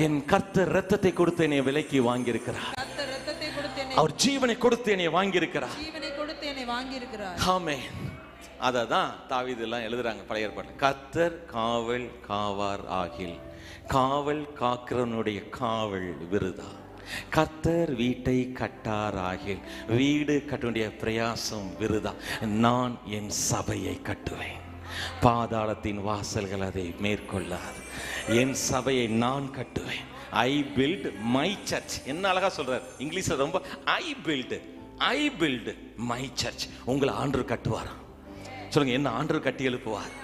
என் கர்த்தர் இரத்தத்தை கொடுத்து என்னை விலைக்கு வாங்கி இருக்கிறார். அவர் ஜீவனை கொடுத்து என்னை வாங்கி இருக்கிறார். ஆமென். அததான் தாவீது எல்லாம் எழுதுறாங்க பழைய ஏற்பாட்டில். கர்த்தர் காவல் காவார் ஆகில், காவல் காக்கிறவனுடைய காவல் விருதா. கர்த்தர் வீட்டை கட்டார் ஆகில், வீடு கட்டுடைய பிரயாசம் விருதா. நான் என் சபையை கட்டுவேன், பாதாளத்தின் வாசல்கள் அதை மேற்கொள்ளாது. என் சபையை நான் கட்டுவேன். ஐ பில்ட் மை சர்ச். என்ன அழகா சொல்றார் இங்கிலீஷ்ல, ரொம்ப ஐ பில்ட் மை சர்ச். உங்களை ஆண்டவர் கட்டுவாராம். சொல்லுங்க, என்ன ஆண்டவர் கட்டி எழுப்புவார்.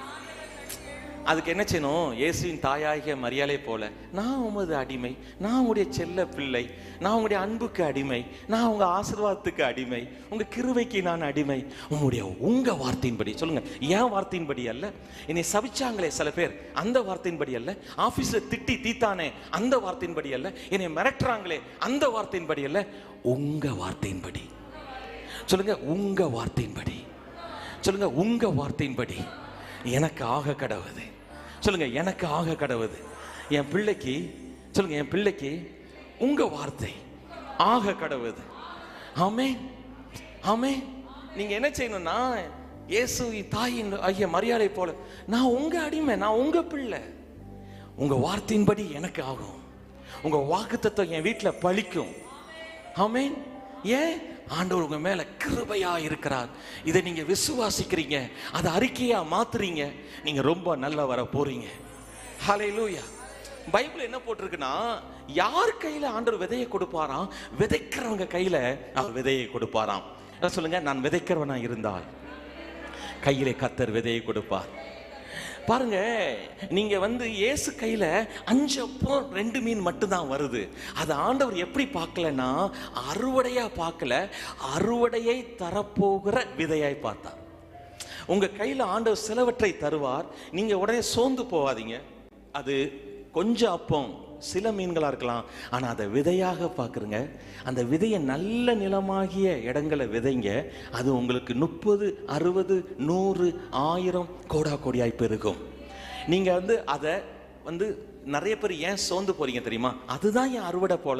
அதுக்கு என்ன செய்யணும்? இயேசுவின் தாயாகிய மரியாதை போல, நான் உமது அடிமை, நான் உங்களுடைய செல்ல பிள்ளை, நான் உங்களுடைய அன்புக்கு அடிமை, நான் உங்க ஆசீர்வாதத்துக்கு அடிமை, உங்க கிருபைக்கு நான் அடிமை. உங்க வார்த்தையின்படி. சொல்லுங்க, ஏன் வார்த்தையின்படி அல்ல. என்னை சபிச்சாங்களே சில பேர், அந்த வார்த்தையின்படி அல்ல. ஆபீஸ்ல திட்டி தீத்தானே, அந்த வார்த்தையின்படி அல்ல. என்னை மிரட்டுறாங்களே, அந்த வார்த்தையின்படி அல்ல. உங்க வார்த்தையின்படி. சொல்லுங்க, உங்க வார்த்தையின்படி. சொல்லுங்க, உங்க வார்த்தையின்படி எனக்கு ஆக கடவுது. சொல்லுங்க, எனக்கு ஆக கடவுது. என் பிள்ளைக்கு, சொல்லுங்க, என் பிள்ளைக்கு உங்க வார்த்தை ஆக கடவுது. ஆமென், ஆமென். நீங்க என்ன செய்யணும்னா, இயேசுவின் தாயின் ஆகிய மரியாதை போல, நான் உங்க அடிமை, நான் உங்க பிள்ளை. உங்க வார்த்தையின்படி எனக்கு ஆகும். உங்க வாக்குத்தத்தம் என் வீட்டில் பலிக்கும். ஆமென். ஏன்? ஆண்டவர் உங்க மேல கிருபையா இருக்கிறார். இதை நீங்க விசுவாசிக்கிறீங்க, அதை அறிக்கையா மாத்துறீங்க, நீங்க ரொம்ப நல்லா வர போறீங்க. ஹல்லேலூயா. பைபிள் என்ன போட்டிருக்குன்னா, யார் கையில ஆண்டவர் விதையை கொடுப்பாராம்? விதைக்கிறவங்க கையில அவர் விதையை கொடுப்பாராம். சொல்லுங்க, நான் விதைக்கிறவனா இருந்தால் கையிலே கர்த்தர் விதையை கொடுப்பார். பாருங்க, நீங்க இயேசு கையில 5 அப்பம் 2 மீன் மட்டும்தான் வருது. அது ஆண்டவர் எப்படி பார்க்கலன்னா, அறுவடையா பார்க்கல, அறுவடையை தரப்போகிற விதையாய் பார்த்தார். உங்க கையில ஆண்டவர் சிலவற்றை தருவார், நீங்க உடனே சோர்ந்து போவாதீங்க. அது கொஞ்சம் அப்பம், சில மீன்களா இருக்கலாம், ஆனா அதை விதையாக பார்க்குறங்க. அந்த விதையை நல்ல நிலமாகிய இடங்களை விதைங்க. அது உங்களுக்கு 30, 60, 100, 1000 கோடா கோடியாய் பெருகும். நீங்க அதை நிறைய பேர் ஏன் சோர்ந்து போறீங்க தெரியுமா? அதுதான் என் அறுவடை போல,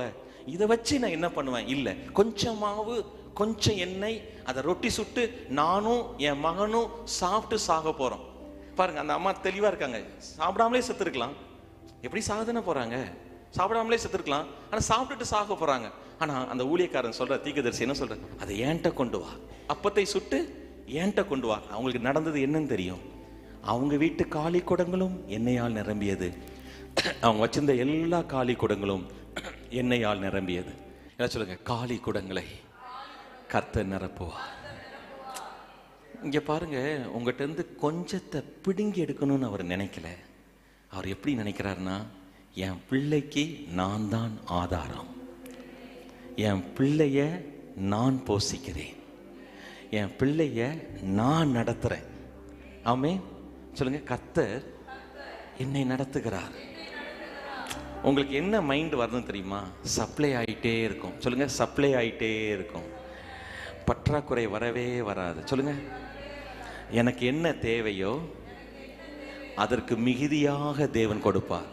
இதை வச்சு நான் என்ன பண்ணுவேன்? இல்லை, கொஞ்சம் மாவு, கொஞ்சம் எண்ணெய், அதை ரொட்டி சுட்டு நானும் என் மகனும் சாப்பிட்டு சாக போறோம். பாருங்க, அந்த அம்மா தெளிவா இருக்காங்க. சாப்பிடாமலே செத்து இருக்கலாம். எப்படி சாகதானே போறாங்க? சாப்பிடாமலே செத்துருக்கலாம், ஆனா சாப்பிட்டுட்டு சாக போறாங்க. ஆனா அந்த ஊழியக்காரன் சொல்ற, தீர்க்கதரிசி என்ன சொல்ற? அதை ஏன்ட்ட கொண்டு வா, அப்பத்தை சுட்டு ஏன்ட்ட கொண்டு வா. அவங்களுக்கு நடந்தது என்னன்னு தெரியும். அவங்க வீட்டு காலி குடங்களும் எண்ணெயால் நிரம்பியது. அவங்க வச்சிருந்த எல்லா காலி குடங்களும் எண்ணெயால் நிரம்பியது. என்ன சொல்லுங்க? காலி குடங்களை கர்த்தர் நிரப்புவார். இங்க பாருங்க, உங்ககிட்ட இருந்து கொஞ்சத்தை பிடுங்கி எடுக்கணும்னு அவர் நினைக்கல. அவர் எப்படி நினைக்கிறாருன்னா, என் பிள்ளைக்கு நான் தான் ஆதாரம், என் பிள்ளைய நான் போஷிக்கிறேன், என் பிள்ளைய நான் நடத்துறேன். ஆமென் சொல்லுங்க. கர்த்தர் என்னை நடத்துகிறார். உங்களுக்கு என்ன மைண்ட் வரணும் தெரியுமா? சப்ளை ஆயிட்டே இருக்கும். சொல்லுங்க, சப்ளை ஆயிட்டே இருக்கும். பற்றாக்குறை வரவே வராது. சொல்லுங்க, எனக்கு என்ன தேவையோ அதற்கு மிகுதியாக தேவன் கொடுப்பார்,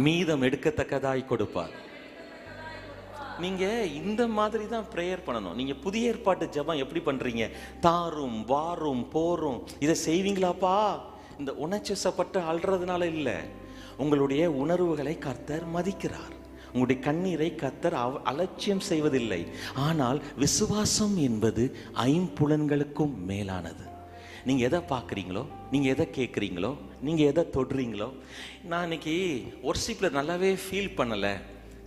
மீதம் எடுக்கத்தக்கதாய் கொடுப்பார். நீங்க இந்த மாதிரி தான் பிரேயர் பண்ணணும். நீங்க புதிய ஏற்பாட்டு ஜெபம் எப்படி பண்றீங்க? தாரும் வாரும் போரும், இதை செய்வீங்களாப்பா? இந்த உணர்ச்சிசப்பட்டு அல்றதுனால இல்ல, உங்களுடைய உணர்வுகளை கர்த்தர் மதிக்கிறார். உங்களுடைய கண்ணீரை கர்த்தர் அலட்சியம் செய்வதில்லை. ஆனால் விசுவாசம் என்பது 5 புலன்களுக்கும் மேலானது. நீங்க எதை பார்க்குறீங்களோ, நீங்க எதை கேட்குறீங்களோ, நீங்க எதை தொடுறீங்களோ. நான் இன்னைக்கு ஒர்ஷிப்ல நல்லாவே ஃபீல் பண்ணல,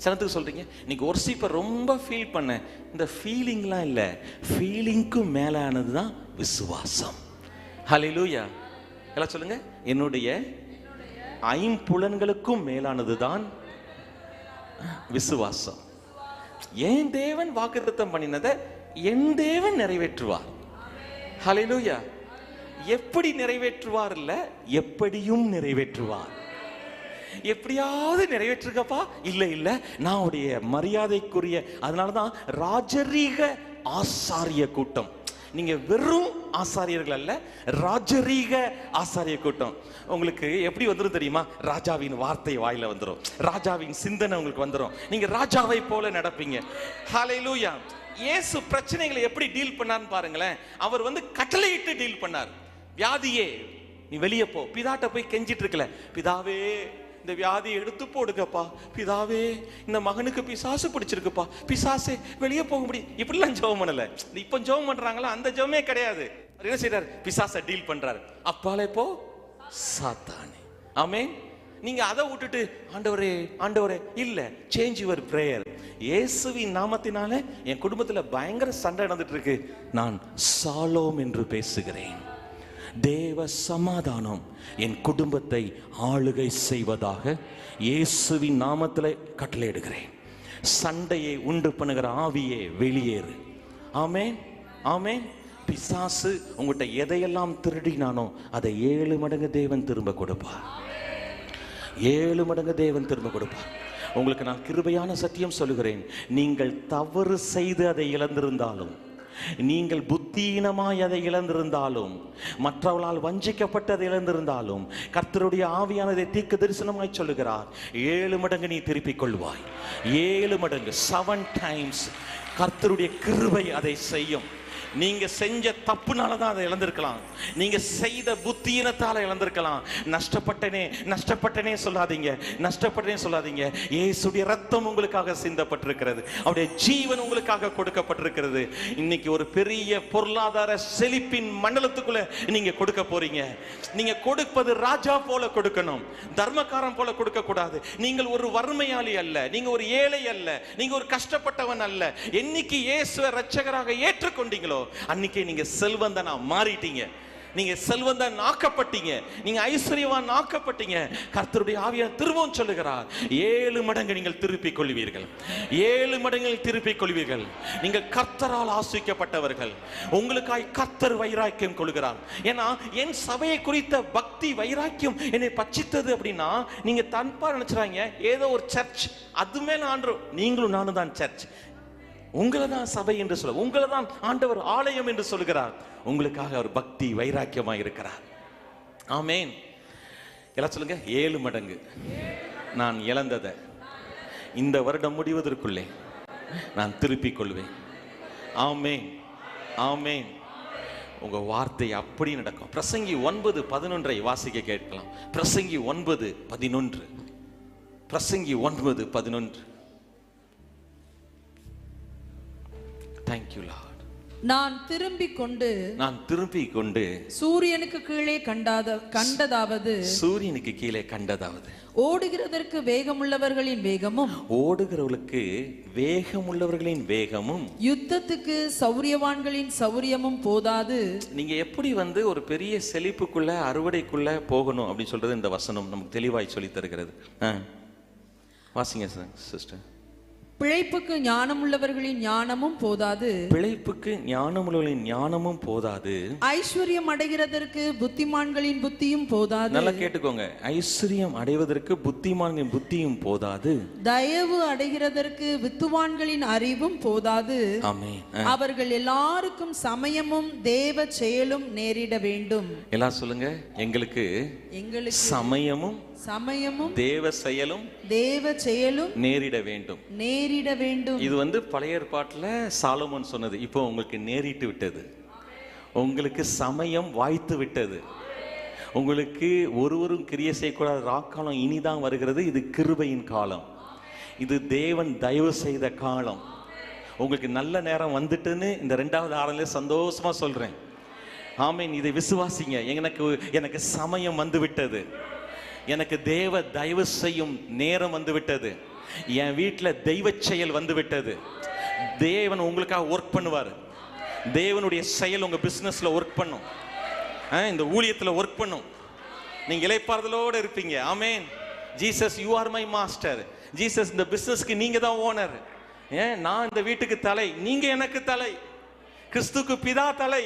சனத்துக்கு சொல்றீங்க இன்னைக்கு ஒர்ஷிப்பை ரொம்ப ஃபீல் பண்ணேன். இந்த ஃபீலிங்லாம் இல்லை, ஃபீலிங்க்கும் மேலானது தான் விசுவாசம். ஹல்லேலூயா. எல்லாம் சொல்லுங்க, என்னுடைய 5 புலன்களுக்கும் மேலானது தான் விசுவாசம். என் தேவன் வாக்குத்தத்தம் பண்ணினதை என் தேவன் நிறைவேற்றுவார். ஹல்லேலூயா. எப்படி நிறைவேற்றுவார்? இல்ல, எப்படியும் நிறைவேற்றுவார். எப்படியாவது நிறைவேற்றுக்கப்பா? இல்ல இல்ல, நான் உடைய மரியாதைக்குரிய, அதனாலதான் ராஜரீக ஆசாரிய கூட்டம். நீங்க வெறும் ஆசாரியர்கள் அல்ல, ராஜரீக ஆசாரிய கூட்டம். உங்களுக்கு எப்படி வந்துடும் தெரியுமா? ராஜாவின் வார்த்தை வாயில வந்துடும், ராஜாவின் சிந்தனை உங்களுக்கு வந்துடும், நீங்க ராஜாவை போல நடப்பீங்க. ஹல்லேலூயா. இயேசு பிரச்சனைகளை எப்படி டீல் பண்ணார்னு பாருங்களேன். அவர் கட்டளையிட்டு டீல் பண்ணார். வியாதியே, நீ வெளியே போ. பிதாட்ட போய் கெஞ்சிட்டு இருக்கல, பிதாவே இந்த வியாதியை எடுத்து போடுங்கப்பா, பிதாவே இந்த மகனுக்கு பிசாசு பிடிச்சிருக்குப்பா, பிசாசே வெளியே போக முடியும். இப்படிலாம் ஜெபம் பண்ணல. இப்ப ஜெபம் பண்றாங்களா? அந்த ஜெபமே கிடையாது. என்ன செய்யறாரு? பிசாசை டீல் பண்றாரு. அப்பாலே போ சாத்தானே. ஆமென். நீங்க அதை விட்டுட்டு ஆண்டவரே ஆண்டவரே இல்ல, சேஞ்ச் யுவர் பிரேயர். இயேசுவின் நாமத்தினால என் குடும்பத்துல பயங்கர சண்டை நடந்துட்டு இருக்கு, நான் சாலோம் என்று பேசுகிறேன். தேவ சமாதானம் என் குடும்பத்தை ஆளுகை செய்வதாக இயேசுவின் நாமத்தில் கட்டளையிடுகிறேன். சண்டையை உண்டு பண்ணுகிற ஆவியே வெளியேறு. ஆமென் ஆமென். பிசாசு உங்கள்கிட்ட எதையெல்லாம் திருடினானோ அதை 7 மடங்கு தேவன் திரும்ப கொடுப்பார். 7 மடங்கு தேவன் திரும்ப கொடுப்பார். உங்களுக்கு நான் கிருபையான சத்தியம் சொல்லுகிறேன். நீங்கள் தவறு செய்து அதை இழந்திருந்தாலும், நீங்கள் புத்தீனமாய் அதை இழந்திருந்தாலும், மற்றவர்களால் வஞ்சிக்கப்பட்டு அதை இழந்திருந்தாலும், கர்த்தருடைய ஆவியானதை தீர்க்க தரிசனமாய் சொல்லுகிறார், 7 மடங்கு நீ திருப்பிக் கொள்வாய். 7 மடங்கு 7 டைம்ஸ் கர்த்தருடைய கிருபை அதை செய்யும். நீங்க செஞ்ச தப்புனால தான் அதை இழந்திருக்கலாம். நீங்க செய்த புத்தியினத்தால இழந்திருக்கலாம். நஷ்டப்பட்டனே சொல்லாதீங்க. இயேசுடைய ரத்தம் உங்களுக்காக சிந்தப்பட்டிருக்கிறது. அவருடைய ஜீவன் உங்களுக்காக கொடுக்கப்பட்டிருக்கிறது. இன்னைக்கு ஒரு பெரிய பொருளாதார செழிப்பின் மண்டலத்துக்குள்ள நீங்க கொடுக்க போறீங்க. நீங்க கொடுப்பது ராஜா போல கொடுக்கணும், தர்மக்காரன் போல கொடுக்க கூடாது. நீங்கள் ஒரு வறுமையாளி அல்ல, நீங்க ஒரு ஏழை அல்ல, நீங்க ஒரு கஷ்டப்பட்டவன் அல்ல. என்னைக்கு இயேசுவை இரட்சகராக ஏற்றுக்கொண்டீங்களோ அன்னைக்கே நீங்க செல்வந்தனா மாறிட்டீங்க. நீங்க செல்வந்தன் ஆக்கப்பட்டீங்க, நீங்க ஐஸ்வர்யவான் ஆக்கப்பட்டீங்க. கர்த்தருடைய ஆவியானவர் திரும்பவும் சொல்லுகிறார், 7 மடங்கு நீங்கள் திருப்பிக் கொள்வீர்கள். 7 மடங்கு திருப்பிக் கொள்வீர்கள். நீங்கள் கர்த்தரால் ஆசிரிக்கப்பட்டவர்கள். உங்களுக்காய் கர்த்தர் வைராக்கியம் கொள்கிறார். ஏன்னா என் சபையை குறித்த பக்தி வைராக்கியம் என்னை பட்சித்தது அப்படின்னா நீங்க தன்பா நினைச்சுறாங்க ஏதோ ஒரு சர்ச், அது மேல ஆண்டு. நீங்களும் நானும் தான் சர்ச். உங்களை தான் சபை என்று சொல்ல, உங்களை தான் ஆண்டவர் ஆலயம் என்று சொல்கிறார். உங்களுக்காக அவர் பக்தி வைராக்கியமாக இருக்கிறார். ஆமேன். எல்லாம் சொல்லுங்க, 7 மடங்கு நான் இழந்ததை இந்த வருடம் முடிவதற்குள்ளே நான் திருப்பிக் கொள்வேன். ஆமேன், ஆமேன். உங்க வார்த்தை அப்படி நடக்கும். பிரசங்கி 9:11 வாசிக்க கேட்கலாம். பிரசங்கி 9:11. பிரசங்கி 9:11. Thank you Lord. நான் திரும்பிக் கொண்டு சூரியனுக்கு கீழே கண்டதாவது ஓடுகிறதற்கு வேகமுள்ளவர்களின் வேகமும் யுத்தத்துக்கு சௌரியவான்களின் சௌரியமும் போதாது. நீங்க எப்படி ஒரு பெரிய செழிப்புக்குள்ள அறுவடைக்குள்ள போகணும் அப்படின்னு சொல்றது இந்த வசனம் நமக்கு தெளிவாய் சொல்லி தருகிறது. வாசிங்க சிஸ்டர். பிழைப்புக்கு ஞானமுள்ளவர்களின் ஞானமும் போதாது. ஐஸ்வர்யம் அடைகிறதற்கு புத்திமான்களின் புத்தியும் போதாது. நல்லா கேட்டுக்கோங்க, ஐஸ்வர்யம் அடைவதற்கு புத்திமான்களின் புத்தியும் போதாது. தயவு அடைகிறதற்கு வித்துவான்களின் அறிவும் போதாது. ஆமென். அவர்கள் எல்லாருக்கும் சமயமும் தேவ செயலும் நேரிட வேண்டும். எல்லாம் சொல்லுங்க, எங்களுக்கு சமயமும் தேவ செயலும் நேரிட வேண்டும். இது பழைய ஏற்பாட்டுல சாலமோன் சொன்னது. இப்போ உங்களுக்கு நேரிட்டு விட்டது. உங்களுக்கு சமயம் வாய்த்து விட்டது. உங்களுக்கு ஒருவரும் கிரியை செய்யக்கூடாத ராக்காலம் இனிதான் வருகிறது. இது கிருபையின் காலம். இது தேவன் தயவு செய்த காலம். உங்களுக்கு நல்ல நேரம் வந்துட்டுன்னு இந்த 2வது ஆறாலே சந்தோஷமா சொல்றேன். ஆமீன். இதை விசுவாசிங்க. எனக்கு சமயம் வந்து விட்டது. எனக்கு தேவ தயவு செய்யும் நேரம் வந்து விட்டது. என் வீட்டில் தெய்வ செயல் வந்து விட்டது. தேவன் உங்களுக்காக ஒர்க் பண்ணுவார். தேவனுடைய செயல் உங்க பிசினஸ்ல ஒர்க் பண்ணும். இந்த ஊழியத்தில் ஒர்க் பண்ணும். நீங்க இளைப்பாறுதலோடு இருப்பீங்க. Amen. Jesus, you are my master. Jesus, இந்த பிசினஸ்க்கு நீங்க தான் ஓனர். நான் இந்த வீட்டுக்கு தலை, நீங்க எனக்கு தலை. கிறிஸ்துக்கு பிதா தலை.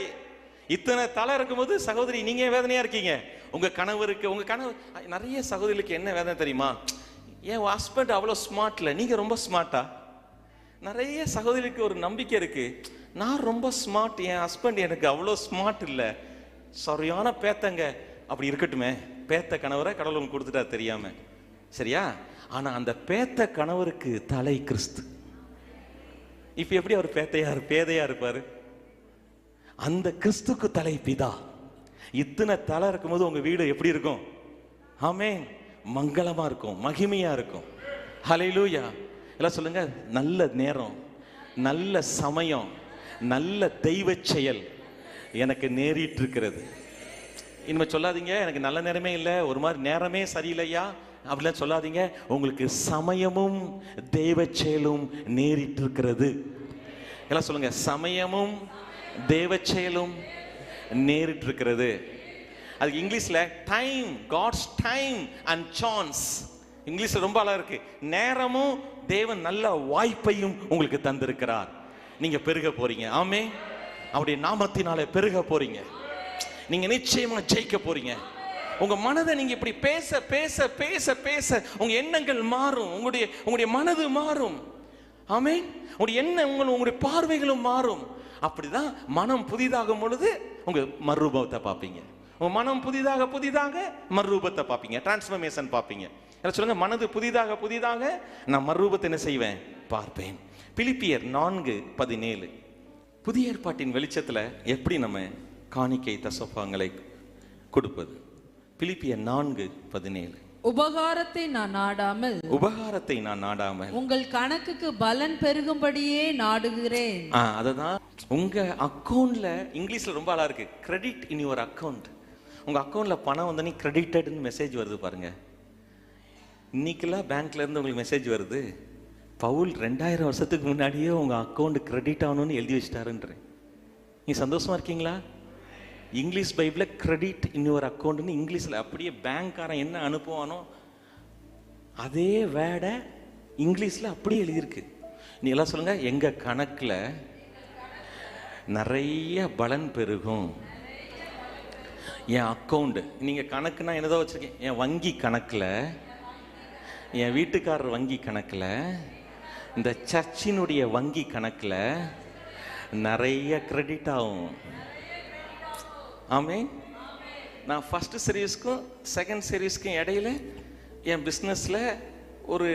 இத்தனை தலை இருக்கும்போது சகோதரி நீங்க வேதனையா இருக்கீங்க. உங்க கணவர் நிறைய சகோதரிகளுக்கு என்ன வேதனை தெரியுமா? என் ஹஸ்பண்ட் அவ்வளோ ஸ்மார்ட் இல்லை, நீங்க ரொம்ப ஸ்மார்ட்டா. நிறைய சகோதரிக்கு ஒரு நம்பிக்கை இருக்கு, நான் ரொம்ப ஸ்மார்ட், என் ஹஸ்பண்ட் எனக்கு அவ்வளோ ஸ்மார்ட் இல்லை. சரியான பேத்தங்க. அப்படி இருக்கட்டுமே, பேத்த கணவரை கடவுள் கொடுத்துட்டா தெரியாம, சரியா? ஆனா அந்த பேத்த கணவருக்கு தலை கிறிஸ்து. இப்ப எப்படி அவர் பேதையா இருப்பாரு? அந்த கிறிஸ்துக்கு தலை பிதா. இத்தனை தலை இருக்கும்போது உங்க வீடு எப்படி இருக்கும்? ஆமென். மங்களமா இருக்கும், மகிமையா இருக்கும். ஹல்லேலூயா. எல்லாம் சொல்லுங்க, நல்ல நேரம், நல்ல சமயம், நல்ல தெய்வ செயல் எனக்கு நேரிட்டு இருக்கிறது. இனிமே சொல்லாதீங்க எனக்கு நல்ல நேரமே இல்லை, ஒரு மாதிரி நேரமே சரியில்லையா அப்படிலாம் சொல்லாதீங்க. உங்களுக்கு சமயமும் தெய்வ செயலும் நேரிட்டு இருக்கிறது. எல்லாம் சொல்லுங்க, சமயமும் தேவ செயலும் நேரிட்டு இருக்கிறது. அதுக்கு இங்கிலீஷ்ல time, God's time and chance. இங்கிலீஷ்ல ரொம்ப அழகா இருக்கு. நேரமும் தேவன் நல்ல வாய்ப்பையும் உங்களுக்கு தந்திருக்கிறார். நீங்க பெருக போறீங்க. ஆமே. அவருடைய நாமத்தினால பெருக போறீங்க. நீங்க நிச்சயமா ஜெயிக்க போறீங்க. உங்க மனதை நீங்க இப்படி பேச பேச பேச பேச உங்க எண்ணங்கள் மாறும். உங்களுடைய மனது மாறும். ஆமென். உங்களுடைய எண்ணம், உங்களுடைய பார்வைகளும் மாறும். அப்படிதான் மனம் புதிதாகும் பொழுது உங்க மறுரூபத்தை பார்ப்பீங்க. உங்க மனம் புதிதாக மறுரூபத்தை பார்ப்பீங்க, டிரான்ஸ்ஃபர்மேஷன் பார்ப்பீங்க. சொல்லுங்க, மனது புதிதாக நான் மறுரூபத்தை என்ன செய்வேன்? பார்ப்பேன். பிலிப்பியர் 4:17. புதிய ஏற்பாட்டின் வெளிச்சத்துல எப்படி நம்ம காணிக்கை தசோபாங்களை கொடுப்பது? பிலிப்பியர் 4:17. உபகாரத்தை நான் நாடாமல் உங்கள் கணக்குக்கு பலன் பெருகும்படியே நாடுகிறேன். அததான் உங்க அக்கவுண்ட்ல, இங்கிலீஷ்ல ரொம்ப அழகா இருக்கு, கிரெடிட் இன் யுவர் அக்கவுண்ட். உங்க அக்கவுண்ட்ல பணம் வந்தோடனே கிரெடிட்டட்னு மெசேஜ் வருது பாருங்க. இன்னைக்கெல்லாம் பேங்க்ல இருந்து உங்களுக்கு மெசேஜ் வருது, பவுல் 2000 வருஷத்துக்கு முன்னாடியே உங்க அக்கவுண்ட் கிரெடிட் ஆகணும்னு எழுதி வச்சிட்டாருன்றேன். நீ சந்தோஷமா இருக்கீங்களா? English Bible credit in your அக்கௌண்ட்னு இங்கிலீஷில் அப்படியே பேங்க்காரன் என்ன அனுப்புவானோ அதே வேர்டை இங்கிலீஷில் அப்படியே எழுதியிருக்கு. நீ எல்லாம் சொல்லுங்க, எங்க கணக்கில் நிறைய பலன் பெருகும். என் அக்கௌண்ட், நீங்க கணக்குனா என்னதான் வச்சிருக்கேன், என் வங்கி கணக்கில், என் வீட்டுக்காரர் வங்கி கணக்கில், இந்த சர்ச்சினுடைய வங்கி கணக்கில் நிறைய கிரெடிட் ஆகும். ஆமே. நான் ஃபர்ஸ்ட் சர்வீஸ்க்கும் செகண்ட் சர்வீஸ்க்கும் இடையில என் பிஸ்னஸில் ஒரு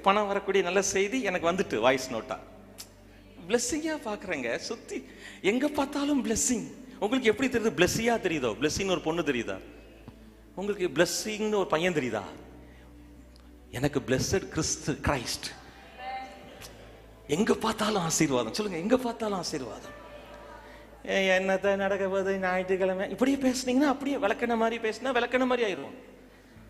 பணம் வரக்கூடிய நல்ல செய்தி எனக்கு வந்துட்டு வாய்ஸ் நோட்டா பிளெஸ்ஸிங்காக பார்க்குறேங்க. சுற்றி எங்கே பார்த்தாலும் பிளெஸ்ஸிங். உங்களுக்கு எப்படி தெரியுது? பிளெஸ்ஸிங்காக தெரியுதோ? பிளெஸ்ஸிங்னு ஒரு பொண்ணு தெரியுதா உங்களுக்கு? பிளெஸ்ஸிங்னு ஒரு பையன் தெரியுதா? எனக்கு பிளெஸ்ஸட் கிரைஸ்ட். எங்கே பார்த்தாலும் ஆசீர்வாதம். சொல்லுங்கள், எங்கே பார்த்தாலும் ஆசீர்வாதம். என்னத்தை நடக்க போகுது ஞாயிற்றுக்கிழமை இப்படியே பேசுனீங்கன்னா அப்படியே விளக்கண மாதிரி பேசினா விளக்கண மாதிரி ஆயிரும்.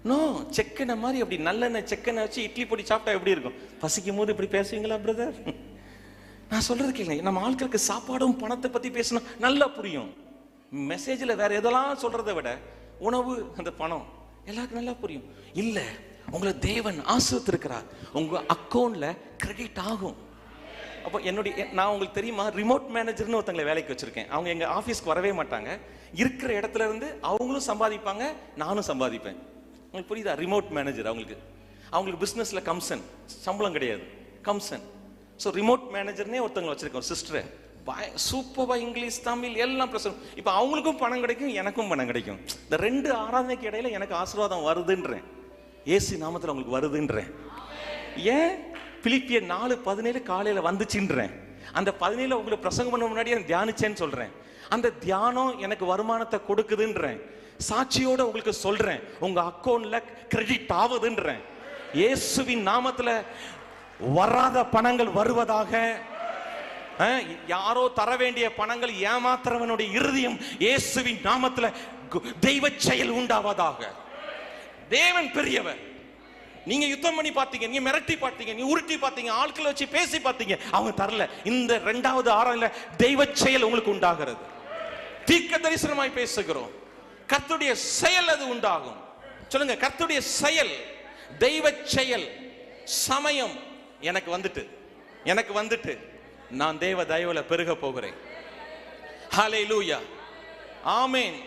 நோ, செக்கெண்ண மாதிரி அப்படி நல்லெண்ணெய் செக்கெண்ணெய் வச்சு இட்லி பொடி சாப்பிட்டா எப்படி இருக்கும்? பசிக்கும் போது இப்படி பேசுவீங்களா பிரதர்? நான் சொல்றது கேளுங்க, நம்ம ஆட்களுக்கு சாப்பாடும் பணத்தை பத்தி பேசினா நல்லா புரியும். மெசேஜ்ல வேற எதெல்லாம் சொல்றதை விட உணவு, அந்த பணம் எல்லாருக்கும் நல்லா புரியும். இல்ல, உங்களை தேவன் ஆசீர்வதித்திருக்கிறார், உங்க அக்கௌண்ட்ல கிரெடிட் ஆகும். அப்போ நான் உங்களுக்கு தெரியுமா, ரிமோட் மேனேஜர்னு ஒருத்தங்களை வேலைக்கு வச்சிருக்கேன். அவங்க எங்க ஆஃபீஸ்க்கு வரவே மாட்டாங்க. இருக்கிற இடத்துல இருந்து அவங்களும் சம்பாதிப்பாங்க, நானும் சம்பாதிப்பேன். உங்களுக்கு புரியுதா? Remote manager. அவங்களுக்கு பிசினஸ்ல கம்சன், சம்பளம் கிடையாது, கம்சன். ஸோ ரிமோட் மேனேஜர்னே ஒருத்தங்களை வச்சிருக்கோம். சிஸ்டர் சூப்பரா இங்கிலீஷ் தமிழ் எல்லாம் பேசணும். இப்போ அவங்களுக்கும் பணம் கிடைக்கும், எனக்கும் பணம் கிடைக்கும். இந்த 2 ஆராதனைக்கு இடையில எனக்கு ஆசீர்வாதம் வருதுன்றேன். இயேசு நாமத்தில் உங்களுக்கு வருதுன்றேன். ஏன்? பிலிப்பியர் 4:17 காலையில வந்துச்சுன்றேன். அந்த 17 உங்களுக்கு பிரசங்கம் பண்ண முன்னாடி தியானிச்சேன்னு சொல்றேன். அந்த தியானம் எனக்கு வருமானத்தை கொடுக்குதுன்றேன். சாட்சியோட உங்களுக்கு சொல்றேன், உங்க அக்கௌண்ட்ல கிரெடிட் ஆகுதுன்றேன். இயேசுவின் நாமத்துல வராத பணங்கள் வருவதாக. யாரோ தர வேண்டிய பணங்கள் ஏமாத்துறவனுடைய இருதயம் இயேசுவின் நாமத்துல தெய்வ செயல் உண்டாவதாக. தேவன் பெரியவர். நீங்க யுத்தம் பண்ணி பார்த்தீங்க, நீங்க மிரட்டி பார்த்தீங்க, நீ உருட்டி பார்த்தீங்க, ஆட்களை வச்சு பேசி பார்த்தீங்க, அவங்க தரல. இந்த 2வது ஆராதனையில தெய்வ செயல் உங்களுக்கு உண்டாகிறது. தீர்க்க தரிசனமாய் பேசுகிறோம். கர்த்தருடைய செயல் அது உண்டாகும். சொல்லுங்க, கர்த்தருடைய செயல், தெய்வ செயல். சமயம் எனக்கு வந்துட்டு நான் தேவ தயவுல பெருக போகிறேன். ஹல்லேலூயா, ஆமென்.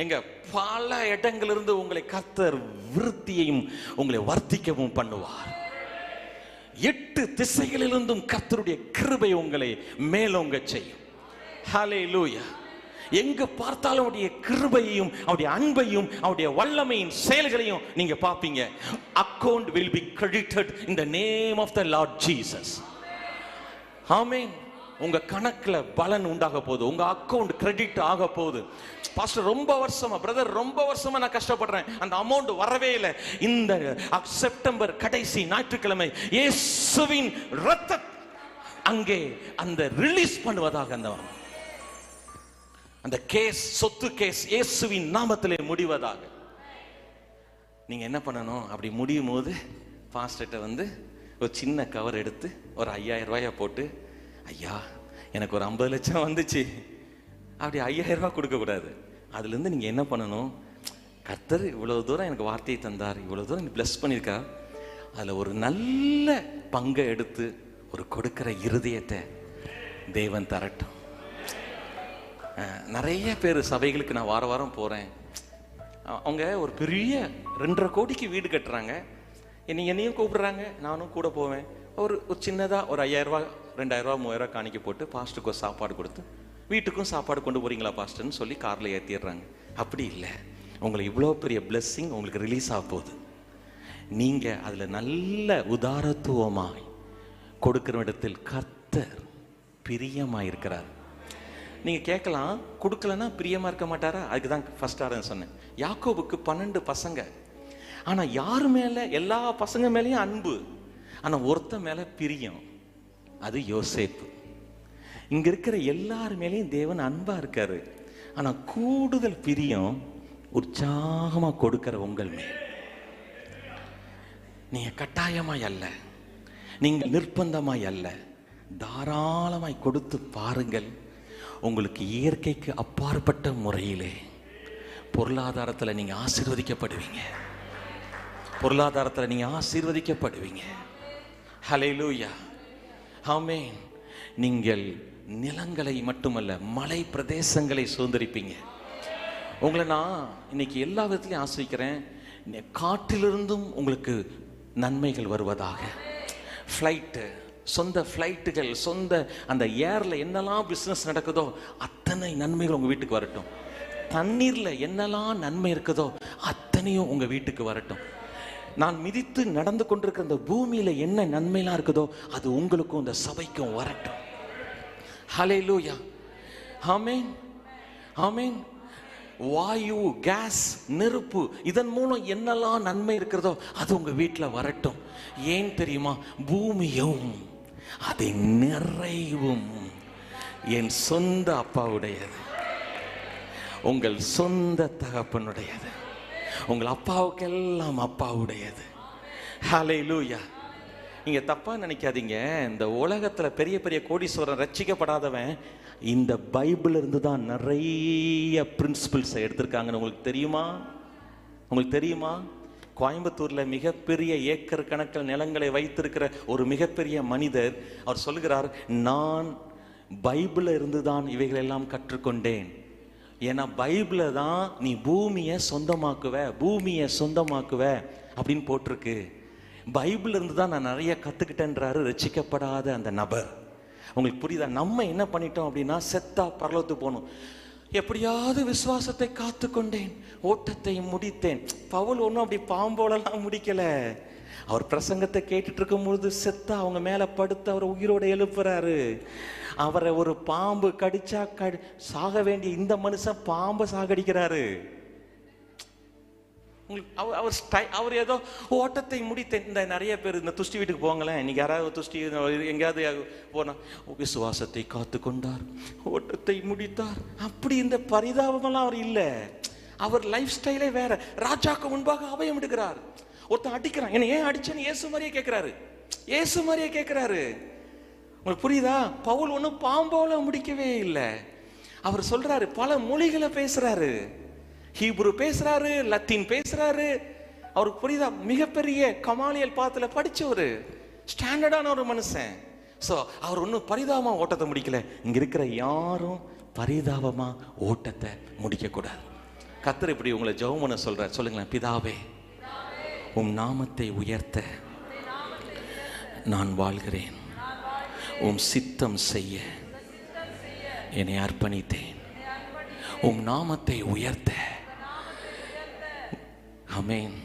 எங்க பல இடங்களிலிருந்து உங்களை கர்த்தர் விருத்தியையும் உங்களை வர்த்திக்கவும் பண்ணுவார். 8 திசைகளிலிருந்தும் கர்த்தருடைய கிருபை உங்களை மேலோங்க செய்யும். ஹல்லேலூயா. எங்க பார்த்தாலும் அவருடைய கிருபையையும் அவருடைய அன்பையும் அவருடைய வல்லமையின் செயல்களையும் நீங்க பாப்பீங்க. Account will be credited in the name of the Lord Jesus. ஆமென். உங்க கணக்குல பலன் உண்டாக போகுது, உங்க அக்கவுண்ட் கிரெடிட் ஆக போகுது. பாஸ்டர், ரொம்ப வருஷமா பிரதர், ரொம்ப வருஷமா நான் கஷ்டப்படுறேன், அந்த அமௌண்ட் வரவே இல்லை. இந்த செப்டம்பர் கடைசி ஞாயிற்றுக்கிழமை இயேசுவின் இரத்த அங்கே அந்த ரிலீஸ் பண்ணுவதாக, அந்த கேஸ், சொத்து கேஸ் இயேசுவின் நாமத்திலே முடிவதாக. நீங்க என்ன பண்ணணும்? அப்படி முடியும் போது பாஸ்டர்ட்ட ஒரு சின்ன கவர் எடுத்து ஒரு 5000 ரூபாயை போட்டு, ஐயா எனக்கு ஒரு 50 லட்சம் வந்துச்சு, அப்படி 5000 ரூபாய் கொடுக்க கூடாது. அதுல இருந்து நீங்க என்ன பண்ணணும்? கர்த்தர் இவ்வளவு தூரம் எனக்கு வார்த்தையை தந்தார், இவ்வளவு தூரம் எனக்கு பிளஸ் பண்ணியிருக்கார், அதுல ஒரு நல்ல பங்கை எடுத்து ஒரு கொடுக்கிற இருதயத்தை தேவன் தரட்டும். நிறைய பேர் சபைகளுக்கு நான் வார வாரம் போறேன். அவங்க ஒரு பெரிய 2.5 கோடிக்கு வீடு கட்டுறாங்க. என்னையும் கூப்பிடுறாங்க, நானும் கூட போவேன். ஒரு சின்னதா ஒரு 5000 ரூபாய் 2000 ரூபாய் 3000 ரூபாய் காணிக்க போட்டு பாஸ்டருக்கு ஒரு சாப்பாடு கொடுத்து, வீட்டுக்கும் சாப்பாடு கொண்டு போறீங்களா பாஸ்டர்னு சொல்லி கார்ல ஏற்றிடுறாங்க. அப்படி இல்லை, உங்களுக்கு இவ்வளோ பெரிய பிளெஸ்ஸிங் உங்களுக்கு ரிலீஸ் ஆக போகுது. நீங்க அதுல நல்ல உதாரத்துவமாய் கொடுக்கிற இடத்தில் கர்த்தர் பிரியமா இருக்கிறார். நீங்க கேட்கலாம், கொடுக்கலன்னா பிரியமா இருக்க மாட்டாரா? அதுக்கு தான் ஃபர்ஸ்ட் ஆர்டர் சொன்னேன். யாக்கோபுக்கு 12 பசங்க, ஆனா யாரு மேல? எல்லா பசங்க மேலேயும் அன்பு, ஆனா ஒருத்த மேல பிரியம், அது யோசேப்பு. இங்க இருக்கிற எல்லார் மேலேயும் தேவன் அன்பா இருக்காரு, ஆனா கூடுதல் பிரியம் உற்சாகமா கொடுக்கிற உங்கள் மேல். நீங்க கட்டாயமாய் அல்ல, நீங்கள் நிர்பந்தமாய் அல்ல, தாராளமாய் கொடுத்து பாருங்கள். உங்களுக்கு இயற்கைக்கு அப்பாற்பட்ட முறையிலே பொருளாதாரத்தில் நீங்க ஆசீர்வதிக்கப்படுவீங்க. பொருளாதாரத்தில் நீங்க ஆசீர்வதிக்கப்படுவீங்க. ஹல்லேலூயா, ஆமென். நீங்கள் நிலங்களை மட்டுமல்ல, மலை பிரதேசங்களை சுதந்திரிப்பீங்க. உங்களை நான் இன்னைக்கு எல்லா விதத்திலையும் ஆசிரிக்கிறேன். காற்றிலிருந்தும் உங்களுக்கு நன்மைகள் வருவதாக. ஃப்ளைட்டு, சொந்த ஃப்ளைட்டுகள், சொந்த அந்த ஏர்ல என்னெல்லாம் பிஸ்னஸ் நடக்குதோ அத்தனை நன்மைகள் உங்க வீட்டுக்கு வரட்டும். தண்ணீர்ல என்னெல்லாம் நன்மை இருக்குதோ அத்தனையும் உங்க வீட்டுக்கு வரட்டும். நான் மிதித்து நடந்து கொண்டிருக்கிற இந்த பூமியில என்ன நன்மைலாம் இருக்குதோ அது உங்களுக்கும் இந்த சபைக்கும் வரட்டும். ஹல்லேலூயா, ஆமென், ஆமென். வாயு, கேஸ், நெருப்பு, இதன் மூலம் என்னெல்லாம் நன்மை இருக்கிறதோ அது உங்க வீட்டில் வரட்டும். ஏன் தெரியுமா? பூமியும் அதை நிறைவும் என் சொந்த அப்பாவுடையது, உங்கள் சொந்த தகப்பனுடையது, உங்கள் அப்பாவுக்கெல்லாம் அப்பாவுடையது. ஹல்லேலூயா. நீங்க தப்பா நினைக்காதீங்க. இந்த உலகத்துல பெரிய பெரிய கோடீஸ்வரன் ரட்சிக்கப்படாதவன் இந்த பைபிள் இருந்து தான் நிறைய பிரின்சிபிள்ஸ் எடுத்திருக்காங்கன்னு உங்களுக்கு தெரியுமா? உங்களுக்கு தெரியுமா? கோயம்புத்தூர்ல மிகப்பெரிய ஏக்கர் கணக்கில் நிலங்களை வைத்திருக்கிற ஒரு மிகப்பெரிய மனிதர், அவர் சொல்லுகிறார், நான் பைபிள்ல இருந்து தான் இவைகள் எல்லாம் கற்றுக்கொண்டேன். ஏன்னா பைபிள தான் நீ பூமியை சொந்தமாக்குவ, பூமியை சொந்தமாக்குவ அப்படின்னு போட்டிருக்கு. பைபிள் இருந்து தான் நான் நிறைய கத்துக்கிட்டேன்றாரு ரட்சிக்கப்படாத அந்த நபர். உங்களுக்கு புரியுதா? நம்ம என்ன பண்ணிட்டோம் அப்படின்னா, செத்தா பரலோகத்துக்கு போகணும், எப்படியாவது விசுவாசத்தை காத்து கொண்டேன், ஓட்டத்தை முடித்தேன். பவுல் ஒன்றும் அப்படி பாம்போலெல்லாம் முடிக்கல. அவர் பிரசங்கத்தை கேட்டுட்டு இருக்கும் பொழுது செத்தா அவங்க மேல படுத்து அவர் உயிரோட எழுப்புறாரு. அவரை ஒரு பாம்பு கடிச்சா சாக வேண்டிய இந்த மனுஷன் பாம்பை சாகடிக்கிறாரு. அவர் ஏதோ ஓட்டத்தை முடித்தேன். இந்த நிறைய பேர் இந்த துஷ்டி வீட்டுக்கு போங்களேன், இன்னைக்கு யாராவது துஷ்டி எங்கேயாவது போனா, விசுவாசத்தை காத்து கொண்டார், ஓட்டத்தை முடித்தார், அப்படி இந்த பரிதாபமெல்லாம் அவர் இல்லை. அவர் லைஃப் ஸ்டைலே வேற. ராஜாக்கு முன்பாக அபயம் எடுக்கிறார். ஒருத்தன் அடிக்கிறான், என்ன ஏன் அடிச்சேன்னு இயேசு மாதிரியே கேட்கிறாரு, இயேசு மாதிரியே கேட்கிறாரு. உங்களுக்கு புரியுதா? பவுல் ஒன்றும் பாம்போல முடிக்கவே இல்லை. அவர் சொல்றாரு, பல மொழிகளை பேசுறாரு, ஹீப்ரு பேசுறாரு, லத்தீன் பேசுறாரு. அவருக்கு புரியுதா? மிகப்பெரிய கமாலியல் பாத்துல படிச்சவரு, ஸ்டாண்டர்டான ஒரு மனுஷன். ஸோ அவர் ஒன்றும் பரிதாபமா ஓட்டத்தை முடிக்கல. இங்க இருக்கிற யாரும் பரிதாபமா ஓட்டத்தை முடிக்க கூடாது. கர்த்தர் இப்படி உங்களை ஜெபம் பண்ண சொல்றார். சொல்லுங்களேன், பிதாவே உம் நாமத்தை உயர்த்த நான் வாழ்கிறேன், உம் சித்தம் செய்ய என்னை அர்ப்பணித்தேன், உம் நாமத்தை உயர்த்த. ஆமென்.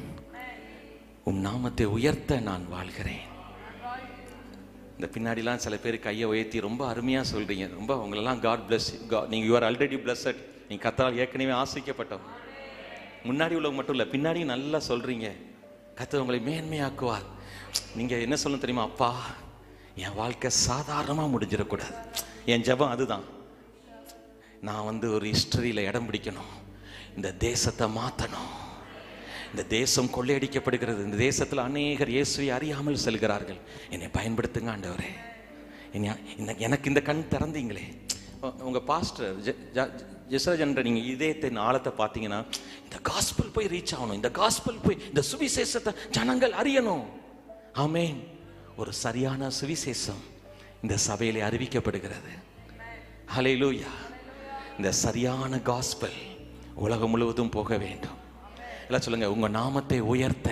உம் நாமத்தை உயர்த்த நான் வாழ்கிறேன். இந்த பின்னாடிலாம் சில பேர் கையை உயர்த்தி ரொம்ப அருமையா சொல்றீங்க. ரொம்ப உங்களெல்லாம் காட் பிளஸ். நீங்க யூ ஆர் ஆல்ரெடி பிளஸட். நீங்க கர்த்தரால் ஏற்கனவே ஆசீர்வதிக்கப்பட்டோம். முன்னாடி உள்ளவங்க மட்டும் இல்லை, பின்னாடி நல்லா சொல்றீங்க. கர்த்தர் உங்களை மேன்மையாக்குவார். நீங்க என்ன சொல்லணும் தெரியுமா? அப்பா, என் வாழ்க்கை சாதாரணமா முடிஞ்சிடக்கூடாது. என் ஜெபம் அதுதான். நான் ஒரு ஹிஸ்டரியில இடம் பிடிக்கணும், இந்த தேசத்தை மாற்றணும். இந்த தேசம் கொள்ளையடிக்கப்படுகிறது. இந்த தேசத்தில் அநேகர் இயேசுவை அறியாமல் செல்கிறார்கள். என்னை பயன்படுத்துங்க ஆண்டவரே. எனக்கு இந்த கண் திறந்தீங்களே. உங்க பாஸ்டர் ஜெசரஜன்ற நீங்க இதயத்தின் ஆழத்தை பார்த்தீங்கன்னா, இந்த காஸ்பல் போய் ரீச் ஆகணும், இந்த காஸ்பல் போய் இந்த சுவிசேஷத்தை ஜனங்கள் அறியணும். ஆமென். ஒரு சரியான சுவிசேஷம் இந்த சபையிலே அறிவிக்கப்படுகிறது. ஹல்லேலூயா. இந்த சரியான காஸ்பல் உலகம் முழுவதும் போக வேண்டும். எல்லாம் சொல்லுங்க, உங்க நாமத்தை உயர்த்த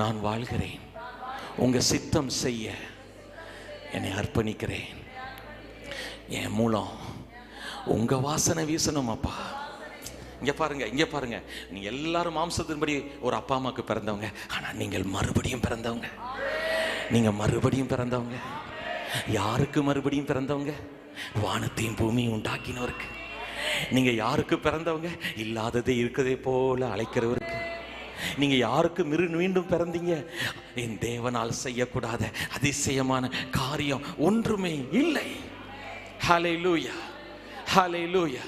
நான் வாழ்கிறேன், உங்க சித்தம் செய்ய என்னை அர்ப்பணிக்கிறேன். என் மூலம் உங்க வாசனை வீசணும் அப்பா. இங்க பாருங்க, இங்க பாருங்க. நீங்க எல்லாரும் மாம்சத்தின்படி ஒரு அப்பா அம்மாவுக்கு பிறந்தவங்க, ஆனா நீங்கள் மறுபடியும் பிறந்தவங்க. நீங்க மறுபடியும் பிறந்தவங்க. யாருக்கு மறுபடியும் பிறந்தவங்க? வானத்தையும் பூமியும் உண்டாக்கினவருக்கு. நீங்க யாருக்கு பிறந்தவங்க? இல்லாததே இருக்கதே போல அழைக்கிறவருக்கு. நீங்க யாருக்கு மீண்டும் பிறந்தீங்க? என் தேவனால் செய்யக்கூடாத அதிசயமான காரியம் ஒன்றுமே இல்லை. ஹல்லேலூயா, ஹல்லேலூயா.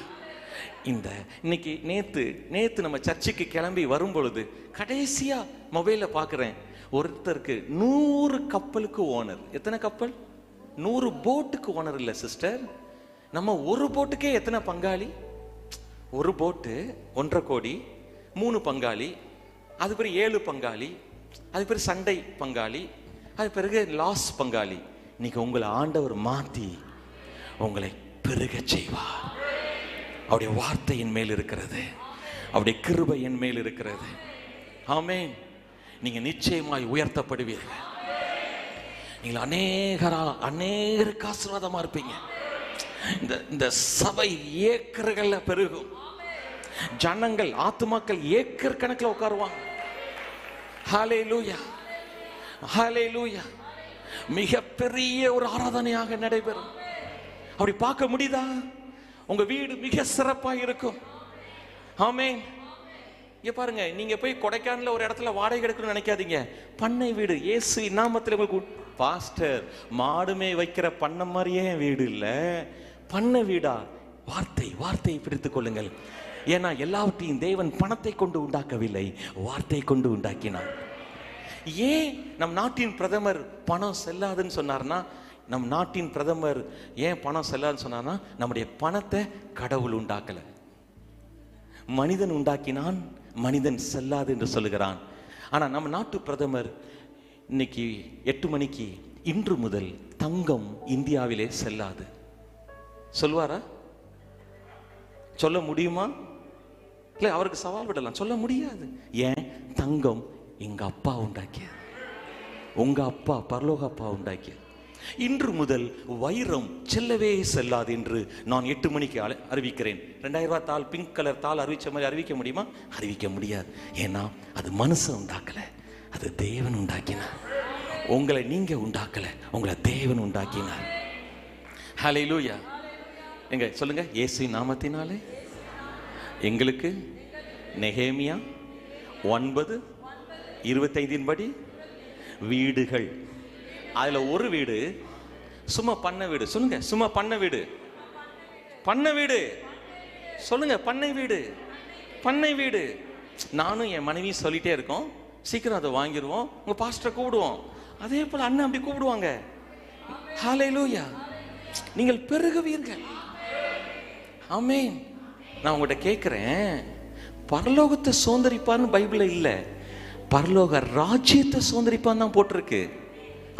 இன்னைக்கு நேத்து நம்ம சர்ச்சுக்கு கிளம்பி வரும் பொழுது கடைசியா மொபைல்ல பாக்குறேன், ஒருத்தருக்கு 100 கப்பலுக்கு ஓனர். எத்தனை கப்பல்? 100 போட்டுக்கு ஓனர் இல்ல சிஸ்டர். நம்ம ஒரு போட்டுக்கே எத்தனை பங்காளி? ஒரு போட்டு 1.5 கோடி, 3 பங்காளி, அது பிறகு 7 பங்காளி, அது பிறகு சண்டை பங்காளி, அது பிறகு லாஸ் பங்காளி. இன்னைக்கு உங்களை ஆண்டவர் மாத்தி உங்களை பெருக செய்வார். அவருடைய வார்த்தை என் மேல் இருக்கிறது, அவருடைய கிருபை என் மேல் இருக்கிறது. ஆமென். நீங்க நிச்சயமாய் உயர்த்தப்படுவீர்கள். நீங்கள் அநேகருக்கு ஆசீர்வாதமா இருப்பீங்க. இந்த சபை ஏக்கர்கள்ல பெருகும். ஜனங்கள், ஆத்துமாக்கள் ஏக்கர் கணக்கில் உட்காருவாங்க. ஹல்லேலூயா, ஹல்லேலூயா. மிகப்பெரிய ஒரு ஆராதனையாக நடைபெறும். அப்படி பார்க்க முடியுதா? உங்க வீடு மிக சிறப்பா இருக்கும். ஆமென். இங்க பாருங்க, நீங்க போய் கொடைக்கானல்ல ஒரு இடத்துல வாடகை எடுக்கணும்னு நினைக்காதீங்க. பண்ணை வீடு இயேசு நாமத்தில் உங்களுக்கு. பாஸ்டர், மாடுமே வைக்கிற பண்ணை மாதிரியே வீடு இல்ல, பண்ணை வீடா? வார்த்தையை பிடித்துக் கொள்ளுங்கள். ஏன்னா எல்லாவற்றையும் தேவன் பணத்தை கொண்டு உண்டாக்கவில்லை, வார்த்தை கொண்டு உண்டாக்கினார். ஏன் நம் நாட்டின் பிரதமர் பணம் செல்லாதுன்னு சொன்னார்னா, நம் நாட்டின் பிரதமர் ஏன் பணம் செல்லாதுன்னு சொன்னார்னா, நம்முடைய பணத்தை கடவுள் உண்டாக்கல, மனிதன் உண்டாக்கினான். மனிதன் செல்லாது என்று சொல்லுகிறான். ஆனா நம்ம நாட்டு பிரதமர் இன்னைக்கு 8 மணிக்கு இன்று முதல் தங்கம் இந்தியாவிலே செல்லாது சொல்வாரா? சொல்ல முடியுமா? இல்ல அவருக்கு சவால் விடலாம். சொல்ல முடியாது. ஏன்? தங்கம் எங்க அப்பா உண்டாக்கிய, உங்க அப்பா பரலோக அப்பா உண்டாக்கிய. இன்று முதல் வைரம் செல்லவே செல்லாது என்று நான் 8 மணிக்கு அறிவிக்கிறேன். 2000 ரூபாய் தாள், பிங்க் கலர் தாள் அறிவிச்ச மாதிரி அறிவிக்க முடியுமா? அறிவிக்க முடியாது. ஏன்னா அது மனுஷன் உண்டாக்கல, அது தேவன் உண்டாக்கினார். உங்களை நீங்க உண்டாக்கல, உங்களை தேவன் உண்டாக்கினார். ஹல்லேலூயா. எங்க சொல்லுங்க, இயேசுவின் நாமத்தினாலே எங்களுக்கு நெகேமியா 9:25 படி வீடுகள். அதுல ஒரு வீடு சும்மா பண்ண வீடு. சொல்லுங்க, சும்மா பண்ண வீடு. பண்ண வீடு சொல்லுங்க, பண்ணை வீடு, பண்ணை வீடு. நானும் என் மனைவி சொல்லிட்டே இருக்கோம், சீக்கிரம் அதை வாங்கிடுவோம், உங்க பாஸ்டரை கூப்பிடுவோம். அதே போல அண்ணன் அப்படி கூப்பிடுவாங்க. ஹல்லேலூயா. நீங்கள் பெருகுவீர்கள். ஆமென். நான் உங்கள்கிட்ட கேட்கிறேன், பரலோகத்தை சுதந்திரிப்பான்னு பைபிள்ல இல்ல, பரலோக ராஜ்யத்தை சுதந்திரிப்பான்னு தான் போட்டிருக்கு.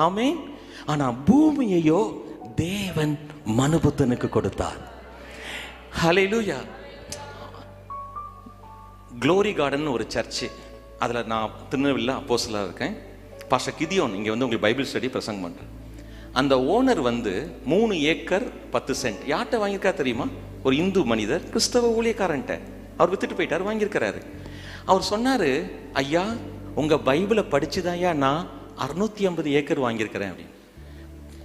ஆமென். ஆனா பூமியையோ தேவன் மனுபுத்தனுக்கு கொடுத்தார். ஹல்லேலூயா. க்ளோரி கார்டன் ஒரு சர்ச்சு, அதுல நான் திருநெல்வேலியில் அப்போஸ்தலரா இருக்கேன். பாஸ்டர் கிதியோன் இங்க வந்து உங்களுக்கு பைபிள் ஸ்டடி பிரசங்கம் பண்றேன். அந்த ஓனர் வந்து 3 ஏக்கர் 10 சென்ட் யார்கிட்ட வாங்கியிருக்கா தெரியுமா? ஒரு இந்து மனிதர், கிறிஸ்தவ ஊழியக்காரன்ட்ட. அவர் வித்துட்டு போயிட்டார், வாங்கியிருக்கிறாரு. அவர் சொன்னாரு, ஐயா உங்க பைபிளை படிச்சுதாயா நான் 650 ஏக்கர் வாங்கியிருக்கிறேன் அப்படின்னு.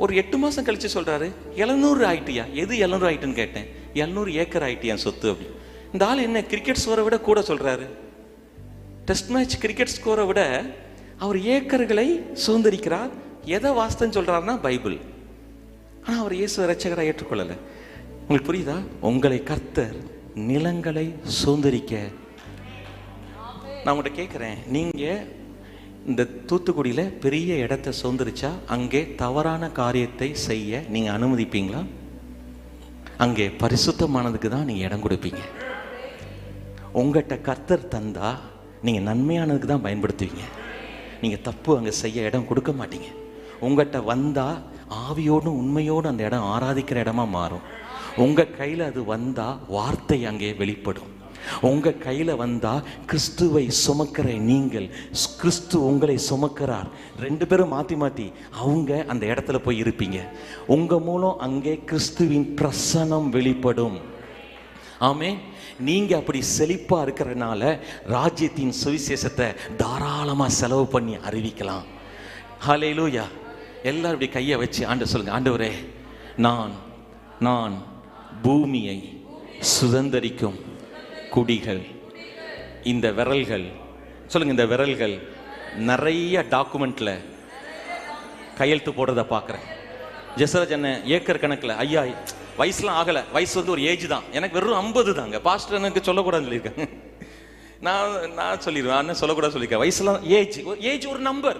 ஒரு 8 மாசம் கழிச்சு சொல்றாரு, 700 ஆயிட்டியா? எது 700 ஆயிட்டுன்னு கேட்டேன். 700 ஏக்கர் ஆயிட்டியா சொத்து அப்படி. இந்த ஆள் என்ன கிரிக்கெட் ஸ்கோரை விட கூட சொல்றாரு. டெஸ்ட் மேட்ச் கிரிக்கெட் ஸ்கோரை விட அவர் ஏக்கர்களை சுதந்திரிக்கிறார். எதை வாஸ்தன்னு சொல்றாருன்னா பைபிள். ஆனா அவர் இயேசு இரட்சகரை ஏற்றுக்கொள்ளல. உங்களுக்கு புரியுதா? உங்களை கர்த்தர் நிலங்களை சுதந்திரிக்க. நான் உங்கள்கிட்ட கேட்கிறேன், நீங்க இந்த தூத்துக்குடியில பெரிய இடத்தை சுதந்திரிச்சா அங்கே தவறான காரியத்தை செய்ய நீங்க அனுமதிப்பீங்களா? அங்கே பரிசுத்தமானதுக்கு தான் நீங்க இடம் கொடுப்பீங்க. உங்கள்கிட்ட கர்த்தர் தந்தா நீங்க நன்மையானதுக்கு தான் பயன்படுத்துவீங்க. நீங்க தப்பு அங்க செய்ய இடம் கொடுக்க மாட்டீங்க. உங்கள்கிட்ட வந்தா ஆவியோடும் உண்மையோடு அந்த இடம் ஆராதிக்கிற இடமா மாறும். உங்க கையில அது வந்தா வார்த்தை அங்கே வெளிப்படும். உங்க கையில வந்தா கிறிஸ்துவை சுமக்கிற நீங்கள், கிறிஸ்து உங்களை சுமக்கிறார். 2 பேரும் மாத்தி மாத்தி அவங்க அந்த இடத்துல போய் இருப்பீங்க. உங்க மூலம் அங்கே கிறிஸ்துவின் பிரசன்னம் வெளிப்படும். ஆமென். நீங்க அப்படி செழிப்பா இருக்கிறனால ராஜ்யத்தின் சுவிசேஷத்தை தாராளமா செலவு பண்ணி அறிவிக்கலாம். ஹல்லேலூயா. எல்லாரும் இப்படி கையை வச்சு சொல்லுங்க, ஆண்டவரே நான் பூமியை சுதந்தரிக்கும் குடிகள். இந்த விரல்கள் சொல்லுங்க, இந்த விரல்கள் நிறைய டாக்குமெண்ட்ல கையெழுத்து போடுறத பார்க்குறேன். ஜெசராஜ் அண்ணன் ஏக்கர் கணக்கில், ஐயா வயசுலாம் ஆகலை, வயசு வந்து ஒரு ஏஜ் தான், எனக்கு வெறும் 50 தாங்க, பாஸ்டர் எனக்கு சொல்லக்கூடாதுன்னு சொல்லியிருக்கேன். நான் சொல்லிடுவேன், அண்ணன் சொல்லக்கூடாது சொல்லியிருக்கேன். வயசுலாம் ஏஜ் ஒரு நம்பர்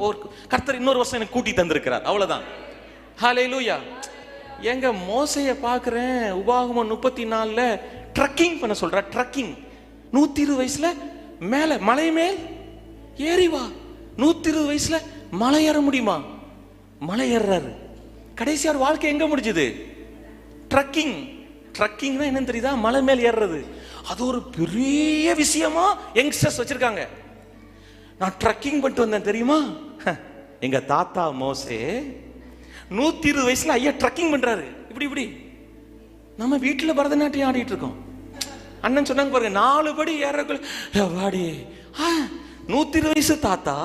ஒரு கர்த்தர் இன்னொரு வருஷம் எனக்கு கூட்டி தந்திருக்கிறார், அவ்வளோதான். ஹல்லேலூயா. எங்க மோசையை பார்க்குறேன், உபாகமம் 34 ட்ரக்கிங் பண்ண சொல்றா. ட்ரக்கிங் 120 வயசுல மேல மலை மேல் ஏறி வா. 120 வயசுல மலை ஏற முடியுமா? மலை ஏறாரு. கடைசியார் வாழ்க்கை எங்க முடிஞ்சது? ட்ரக்கிங்னா என்னன்னு தெரியுதா? மலை மேல் ஏறுறது. அது ஒரு பெரிய விஷயமா யங்ஸ்டர்ஸ் வச்சிருக்காங்க. நான் ட்ரக்கிங் பண்ணிட்டு வந்தேன் தெரியுமா? எங்க தாத்தா மோசே 120 வயசுல ஐயா ட்ரக்கிங் பண்றாரு. இப்படி நம்ம வீட்டுல பரதநாட்டியம் ஆடிட்டு இருக்கோம். அண்ணன் சொன்னாங்க பாருங்க, 4 படி ஏறக்குள்ள 120 வயசு தாத்தா.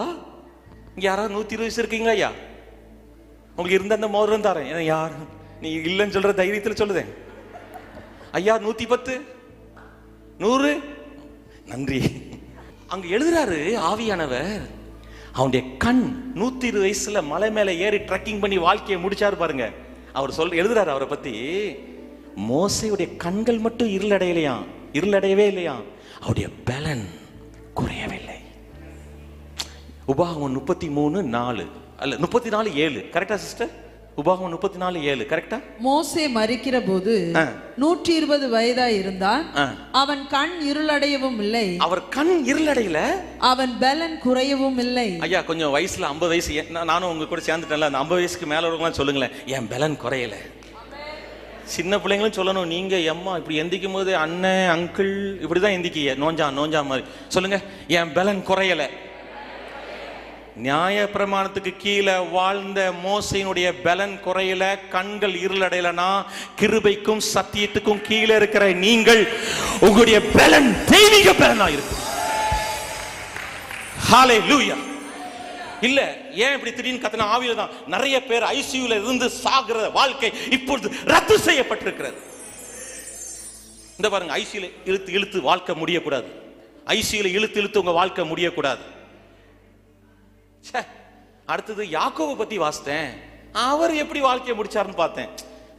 இங்க யாராவது 120 வயசு இருக்கீங்களா ஐயா? உங்களுக்கு இருந்த அந்த மோதிரம் தரேன். யார் நீ இல்லைன்னு சொல்ற தைரியத்தில் சொல்லுதேன். ஐயா 110 100 நன்றி. அங்க எழுதுறாரு ஆவியானவர், அவனுடைய கண் 120 வயசுல மலை மேல ஏறி ட்ரக்கிங் பண்ணி வாழ்க்கையை முடிச்சாரு பாருங்க. அவர் எழுதுறாரு அவரை பத்தி, மோசையுடைய கண்கள் மட்டும் இருளடையவே இல்லையா, அவருடைய பலன் குறையவில்லை. உபாகமம் 33:4 அல்ல 34:7 கரெக்டா சிஸ்டர்? உபாகமம் 34:7 கரெக்டா? மோசே மரிக்கிற போது 120 வயதா இருந்தான். அவன் கண் இருளடையவும் இல்லை. அவர் கண் இருளடையல, அவன் பலன் குறையவும் இல்லை. ஐயா கொஞ்சம் வயசுல 50 வயசு, நானும் உங்க கூட சேர்ந்துட்டேன்ல, அந்த 50 வயசுக்கு மேல இருக்கவங்க சொல்லுங்களேன், என் பலன் குறையல. சின்ன பிள்ளைங்களும் சொல்லணும், நீங்க எம்மா இப்படி எந்திக்கும் போது அண்ணன் அங்கிள் இப்படிதான் எந்திக்கிய நோஞ்சா மாதிரி சொல்லுங்க, என் பலன் குறையல. நியாய பிரமாணத்துக்கு கீழே வாழ்ந்த மோசையினுடைய பலன் குறையல, கண்கள் இருளடையலனா, கிருபைக்கும் சத்தியத்துக்கும் கீழே இருக்கிற நீங்கள் உங்களுடைய பலன் தெய்வீக பலனா இருக்கு. ஹல்லேலூயா. இல்ல ஏன் இப்படி திடீர்னு கத்தன ஆவியில தான் நிறைய பேர் ஐசியூல இருந்து சாகிற வாழ்க்கை இப்பொழுது ரத்து செய்யப்பட்டிருக்கிறது. இந்த பாருங்க, ஐசியூல இழுத்து வாழ்க்கை முடியக்கூடாது. ஐசியூல இழுத்து உங்க வாழ்க்கை முடியக்கூடாது. அடுத்தது யாக்கோவை பத்தி வாசித்தேன், அவர் எப்படி வாழ்க்கையை முடிச்சாருன்னு பார்த்தேன்.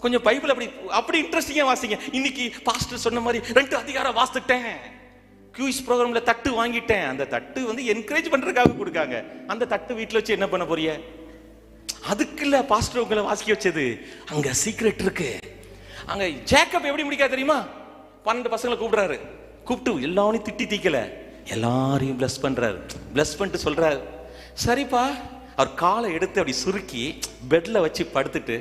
கொஞ்சம் பைபிள் அப்படி இன்ட்ரெஸ்டிங்கா வாசிங்க. இன்னைக்கு பாஸ்டர் சொன்ன மாதிரி 2 அதிகாரம் வாசித்துட்டேன், குயிஸ் ப்ரோக்ராம்ல தட்டு வாங்கிட்டேன். அந்த தட்டு வந்து என்கரேஜ் பண்றதுக்காக கொடுக்காங்க. அந்த தட்டு வீட்டுல வச்சு என்ன பண்ண போறீங்க? அதுக்கு இல்ல பாஸ்டர் உங்களை வாசிக்க வச்சது, அங்க சீக்ரெட் இருக்கு. அங்க ஜேக்கப் எப்படி முடிக்க தெரியுமா? 12 பசங்களை கூப்பிடுறாரு, கூப்பிட்டு எல்லாரையும் திட்டி தீக்கல, எல்லாரையும் பிளஸ் பண்றாரு. பிளஸ் பண்ணிட்டு சொல்றாரு, சரிப்பா. அவர் காலை எடுத்து அப்படி சுருக்கி பெட்ல வச்சு படுத்துட்டு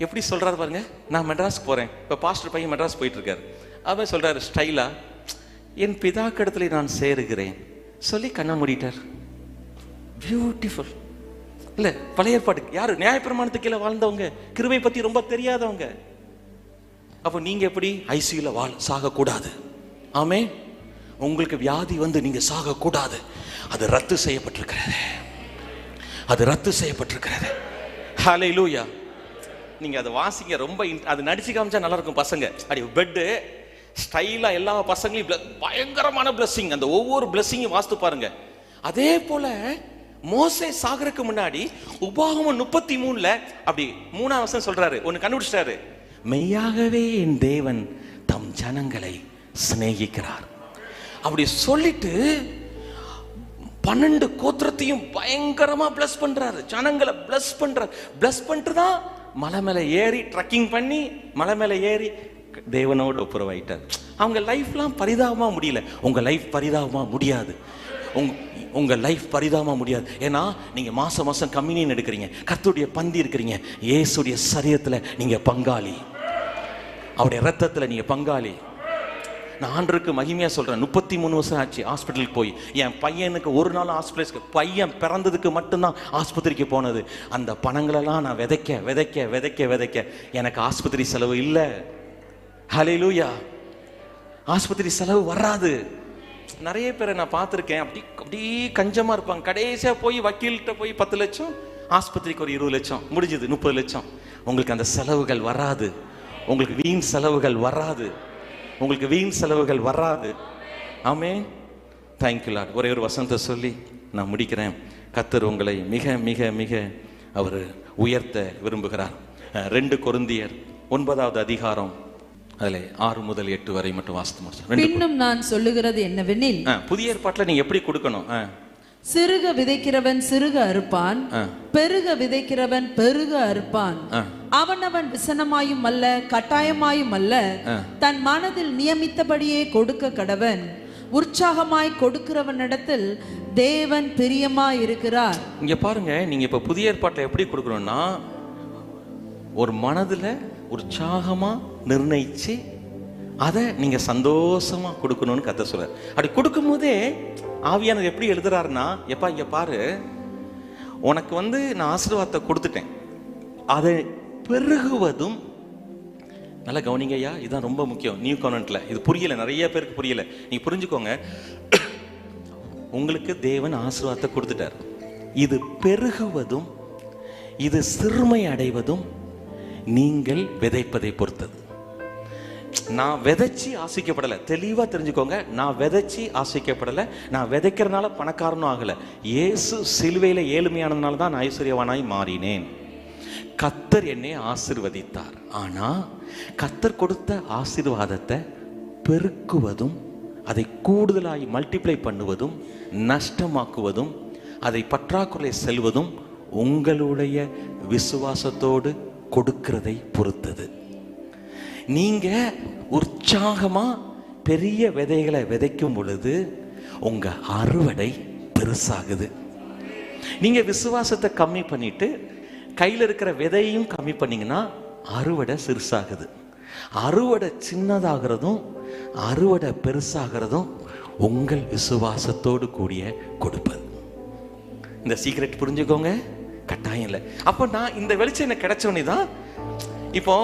எப்படி சொல்றாரு பாருங்க, நான் மெட்ராஸ்க்கு போறேன். இப்ப பாஸ்டர் பையன் மெட்ராஸ் போயிட்டு இருக்காரு. அவன் சொல்றாரு ஸ்டைலா, என் பிதாக்கடத்துல நான் சேருகிறேன் சொல்லி கண்ணா மூடிட்டார். பியூட்டிஃபுல் இல்ல? பழைய ஏற்பாடு யாரு? நியாயப்பிரமாணத்துக்கு கீழே வாழ்ந்தவங்க, கிருபை பத்தி ரொம்ப தெரியாதவங்க. அப்போ நீங்க எப்படி ஐசியூல சாகக்கூடாது? ஆமே. உங்களுக்கு வியாதி வந்து நீங்க சாகக்கூடாது. அது ரத்து செய்யப்பட்டிருக்கிறது, அது ரத்து செய்யப்பட்டிருக்கிறது. ஹல்லேலூயா. நீங்க அதை வாசிங்க, ரொம்ப அது நடிச்சு காமிச்சா நல்லா இருக்கும். பசங்க அப்படி பெட்டு ஸ்டைலா எல்லா பசங்களையும் பயங்கரமான பிளஸிங், அந்த ஒவ்வொரு பிளஸிங்கும் வாசித்து பாருங்க. அதே போல மோசே சாகருக்கு முன்னாடி உபாகமம் 33 அப்படி 3ஆம் வசனம் சொல்றாரு, ஒன்னு கண்டுபிடிச்சிட்டாரு, மெய்யாகவே என் தேவன் தம் ஜனங்களை சிநேகிக்கிறார். அப்படி சொல்லிட்டு 12 கோத்திரத்தையும் பயங்கரமா பிளஸ் பண்றாரு, ஜனங்களை பிளஸ் பண்றாரு. பிளஸ் பண்ணிட்டு தான் மலை மேல ஏறி ட்ரக்கிங் பண்ணி மலை மேல ஏறி தேவனோடு ஒப்புரவாயிட்டார். அவங்க லைஃப்லாம் பரிதாபமா முடியல. உங்க லைஃப் பரிதாபமா முடியாது. உங்க லைஃப் பரிதாபமா முடியாது. ஏன்னா நீங்க மாசம் மாசம் கம்யூனியன் எடுக்கிறீங்க, கர்த்தருடைய பந்தி இருக்கிறீங்க, இயேசுடைய சரீரத்துல நீங்க பங்காளி, அவருடைய ரத்தத்துல நீங்க பங்காளி. நான் ஆண்டருக்கு மகிமையா சொல்றேன், 33 வருஷம் ஆச்சு ஹாஸ்பிட்டலுக்கு போய். என் பையனுக்கு ஒரு நாள் ஹாஸ்பிட்டலுக்கு, பையன் பிறந்ததுக்கு மட்டும்தான் ஆஸ்பத்திரிக்கு போனது. அந்த பணங்களெல்லாம் நான் விதைக்க விதைக்க விதைக்க விதைக்க எனக்கு ஆஸ்பத்திரி செலவு இல்லை. ஹல்லேலூயா. ஆஸ்பத்திரி செலவு வராது. நிறைய பேரை நான் பார்த்துருக்கேன், அப்படி கஞ்சமா இருப்பாங்க. கடைசியா போய் வக்கீல்கிட்ட போய் 10 லட்சம் ஆஸ்பத்திரிக்கு ஒரு 20 லட்சம் முடிஞ்சது, 30 லட்சம். உங்களுக்கு அந்த செலவுகள் வராது, உங்களுக்கு வீண் செலவுகள் வராது, உங்களுக்கு வீண் செலவுகள் வராது. ஆமென். Thank you Lord. ஒரே ஒரு வசனத்தை சொல்லி நான் முடிக்கிறேன். கர்த்தர் உங்களை மிக மிக மிக அவர் உயர்த்த விரும்புகிறார். 2 கொரிந்தியர் 9வது அதிகாரம் அதில் 6 முதல் 8 வரை மட்டும் வாசித்து முடிச்சேன். பின்னும் நான் சொல்லுகிறது என்னவெனில், புதிய ஏற்பாட்டில் நீங்க எப்படி கொடுக்கணும்? சிறுக விதைக்கிறவன் சிறுக அறுப்பான், பெருக விதைக்கிறவன் பெருக அறுப்பான். அவனவன் விசனமாயும் அல்ல கட்டாயமாயும் அல்ல, தன் மனதில் நியமித்தபடியே கொடுக்க கடவன். உற்சாகமாய் கொடுக்கிறவனிடத்தில் தேவன் பிரியமாய் இருக்கிறார். இங்க பாருங்க, நீங்க இப்ப புதிய ஏற்பாட்டில் எப்படி கொடுக்கணும்னா, ஒரு மனதுல உற்சாகமா நிர்ணயிச்சு அதை நீங்க சந்தோஷமா கொடுக்கணும்னு கர்த்தர் சொல்றார். அப்படி கொடுக்கும் போதே ஆவியானவர் எப்படி எழுதுறாருன்னா, எப்பா இங்க பாரு, உனக்கு நான் ஆசீர்வாதத்தை கொடுத்துட்டேன், அதை பெருகுவதும். நல்லா கவனிங்க ஐயா, இதுதான் ரொம்ப முக்கியம். நியூ கான்வென்ட்ல இது புரியல, நிறைய பேருக்கு புரியல. நீங்க புரிஞ்சுக்கோங்க, உங்களுக்கு தேவன் ஆசீர்வாதத்தை கொடுத்துட்டார். இது பெருகுவதும் இது சிறுமை அடைவதும் நீங்கள் விதைப்பதை பொறுத்தது. நான் விதைச்சி ஆசிக்கப்படலை, தெளிவா தெரிஞ்சுக்கோங்க. நான் விதைச்சி ஆசிக்கப்படலை, நான் விதைக்கிறதுனால பணக்காரனும் ஆகலை. இயேசு சிலுவையில ஏழ்மையானதுனால தான் நான் ஐஸ்வர்யவானாய் மாறினேன். கர்த்தர் என்னை ஆசீர்வதித்தார். ஆனா கர்த்தர் கொடுத்த ஆசீர்வாதத்தை பெருக்குவதும், அதை கூடுதலாய் மல்டிப்ளை பண்ணுவதும், நஷ்டமாக்குவதும், அதை பற்றாக்குறை செல்வதும் உங்களுடைய விசுவாசத்தோடு கொடுக்கிறதை பொறுத்தது. நீங்க உற்சாகமா பெரிய விதைகளை விதைக்கும் பொழுது உங்க அறுவடை பெருசாகுது. நீங்க விசுவாசத்தை கம்மி பண்ணிட்டு கையில் இருக்கிற விதையும் கம்மி பண்ணீங்கன்னா அறுவடை சிறுசாகுது. அறுவடை சின்னதாகிறதும் அறுவடை பெருசாகிறதும் உங்கள் விசுவாசத்தோடு கூடிய கொடுப்பது. இந்த சீக்ரெட் புரிஞ்சுக்கோங்க, கட்டாயம் இல்லை. அப்போ நான் இந்த வெளிச்சம் எனக்கு கிடைச்சோன்னே தான் இப்போ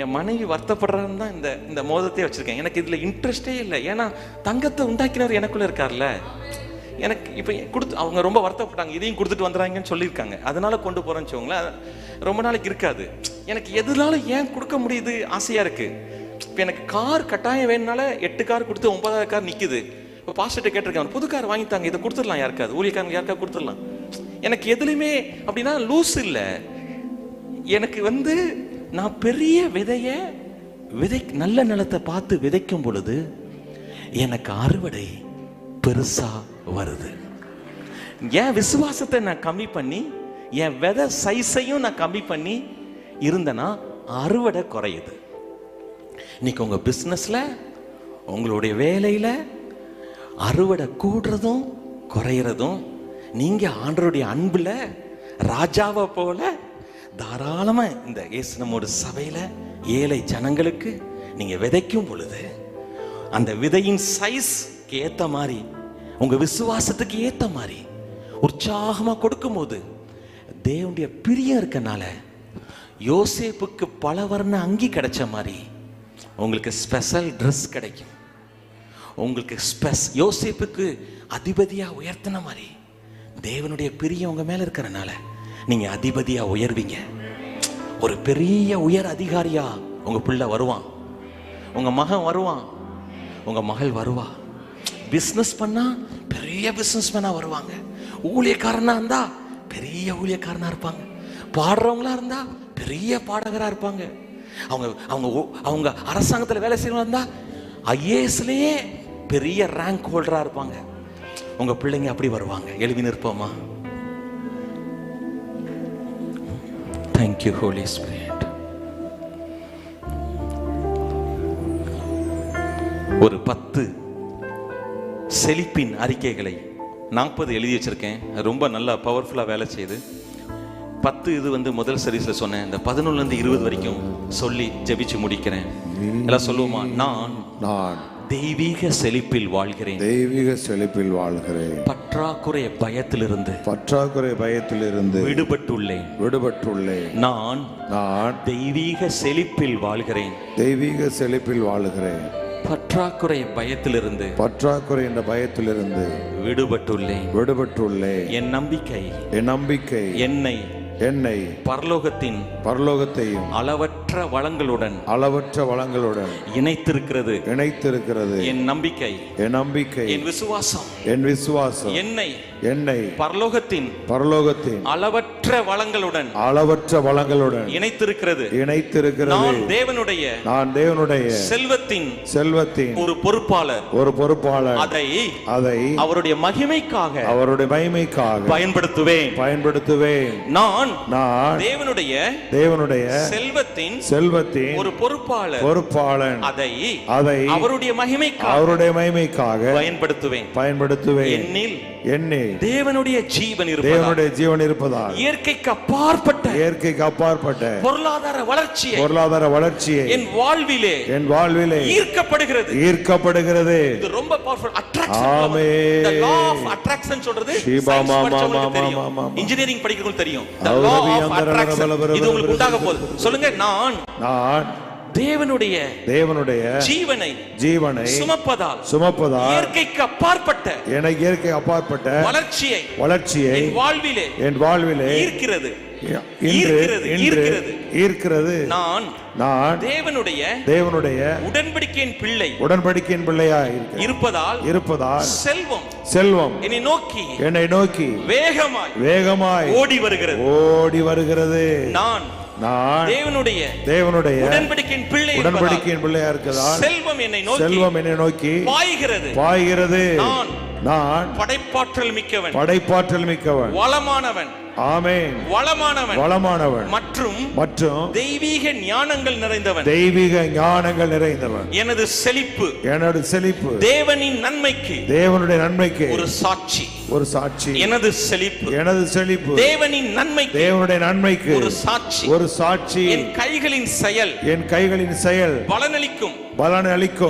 என் மனைவி வருத்தப்படுறான்னு தான் இந்த மோதத்தையே வச்சிருக்கேன். எனக்கு இதுல இன்ட்ரெஸ்டே இல்லை. ஏன்னா தங்கத்தை உண்டாக்கினவர் எனக்குள்ள இருக்கார்ல. எனக்கு இப்போ கொடுத்து அவங்க ரொம்ப வருத்தப்பட்டாங்க, இதையும் கொடுத்துட்டு வந்துடுறாங்கன்னு சொல்லியிருக்காங்க, அதனால கொண்டு போறேன்னு வச்சுக்கோங்களேன். ரொம்ப நாளைக்கு இருக்காது. எனக்கு எதுனால ஏன் கொடுக்க முடியுது ஆசையா இருக்கு. இப்போ எனக்கு கார் கட்டாயம் வேணும்னால 8 கார் கொடுத்து 9வது கார் நிற்குது. இப்போ பாஸ்டர்கிட்ட கேட்டிருக்கேன், புது கார் வாங்கித்தாங்க, இதை கொடுத்துடலாம், யாருக்காது ஊழியக்காரங்க யாருக்காவது கொடுத்துடலாம். எனக்கு எதுலையுமே அப்படின்னா லூஸ் இல்லை. எனக்கு நான் பெரிய நல்ல நிலத்தை பார்த்து விதைக்கும் பொழுது எனக்கு அறுவடை பெருசா வருது. என் விசுவாசத்தை நான் கம்மி பண்ணி என் விதை சைஸையும் நான் கம்மி பண்ணி இருந்தேன்னா அறுவடை குறையுது. இன்னைக்கு உங்க பிசினஸ்ல, உங்களுடைய வேலையில அறுவடை கூடுறதும் குறையிறதும் நீங்க ஆண்டவருடைய அன்புல ராஜாவை போல தாராளமா இந்த இயேசு நம்மோட சபையில ஏழை ஜனங்களுக்கு நீங்க விதைக்கும் பொழுது அந்த விதையின் சைஸ்க்கு ஏத்த மாதிரி, உங்க விசுவாசத்துக்கு ஏத்த மாதிரி உற்சாகமா கொடுக்கும் போது தேவனுடைய பிரியம் இருக்கனால யோசேப்புக்கு பல வர்ண அங்கி கிடைச்ச மாதிரி உங்களுக்கு ஸ்பெஷல் ட்ரெஸ் கிடைக்கும். உங்களுக்கு யோசேப்புக்கு அதிபதியா உயர்த்தின மாதிரி தேவனுடைய பிரியம் உங்க மேல இருக்கிறனால நீங்க அதிபதியா உயர்வீங்க. ஒரு பெரிய உயர் அதிகாரியா உங்க பிள்ளை வருவான், உங்க மகன் வருவான், உங்க மகள் வருவா. பிசினஸ் பண்ணா பெரிய பிசினஸ் மேனா வருவாங்க. ஊழியக்காரனா இருந்தா பெரிய ஊழியக்காரனா இருப்பாங்க. பாடுறவங்களா இருந்தா பெரிய பாடகரா இருப்பாங்க. அவங்க அவங்க அவங்க அரசாங்கத்தில் வேலை செய்யறவங்க இருந்தா ஐஏஎஸ்லயே பெரிய ரேங்க் ஹோல்டரா இருப்பாங்க. உங்க பிள்ளைங்க அப்படி வருவாங்க. எழுதி நிற்போமா? Thank you, Holy Spirit. ஒரு 10 செழிப்பின் அறிக்கைகளை 40 எழுதி வச்சிருக்கேன். ரொம்ப நல்லா பவர்ஃபுல்லா வேலை செய்யுது. 10 இது முதல் சர்வீஸ்ல சொன்னேன். இந்த 11ல இருந்து 20 வரைக்கும் சொல்லி ஜெபிச்சு முடிக்கிறேன். எல்லாம் சொல்லுவோமா? நான் தெய்வீக செழிப்பில் வாழ்கிறேன். தெய்வீக செழிப்பில் வாழ்கிறேன். பற்றாக்குறை பயத்திலிருந்து விடுபட்டுள்ளேன். நான் தெய்வீக செழிப்பில் வாழ்கிறேன். தெய்வீக செழிப்பில் வாழ்கிறேன். பற்றாக்குறை பயத்திலிருந்து விடுபட்டுள்ளேன். என் நம்பிக்கை என்னை என்னை பரலோகத்தின் பரலோகத்தையும் அளவற்ற வளங்களுடன் அளவற்ற வளங்களுடன் இணைத்திருக்கிறது. என் நம்பிக்கை, என் நம்பிக்கை, என் விசுவாசம், என் விசுவாசம் என்னை பரலோகத்தின் அளவற்ற வளங்களுடன் இணைத்திருக்கிறது. நான் தேவனுடைய செல்வத்தின் ஒரு பொறுப்பாளர். அதை அவருடைய மகிமைக்காக பயன்படுத்துவேன். நான் தேவனுடைய செல்வத்தின் ஒரு பொறுப்பாளன். அதை அவருடைய மகிமைக்காக பயன்படுத்துவேன். என்னில் தேவனுடைய ஜீவன் இருப்பதால் இயற்கைக்கு அப்பாற்பட்ட பொருளாதார வளர்ச்சியை என் வாழ்விலே ஈர்க்கப்படுகிறது. இது ரொம்ப powerful attraction. Amen. the law of attraction சொல்றது இன்ஜினியரிங் படிக்கிறவங்களுக்கு தெரியும். the law of attraction இது உங்களுக்கு உண்டாக போகுது. சொல்லுங்க, நான் தேவனுடைய ஜீவனை சுமப்பதால் இயற்கைக்கு அப்பாற்பட்ட வளர்ச்சியை என் வாழ்விலே ஈர்க்கிறது. நான் தேவனுடைய உடன்படிக்கையின் பிள்ளையாய் இருப்பதால் செல்வம் என்னை நோக்கி வேகமாய் ஓடி வருகிறது. நான் தேவனுடைய உடன்படிக்கையின் பிள்ளையா இருக்கிறதால் செல்வம் என்னை நோக்கி பாய்கிறது. நான் படைப்பாற்றல் மிக்கவன், வளமானவன். ஆமென். வளமானவன் மற்றும் தெய்வீக ஞானங்கள் நிறைந்தவன். எனது செழிப்பு தேவனுடைய நன்மைக்கு ஒரு சாட்சி. எனது செழிப்பு தேவனுடைய நன்மைக்கு ஒரு சாட்சி. என் கைகளின் செயல் பலனளிக்கும்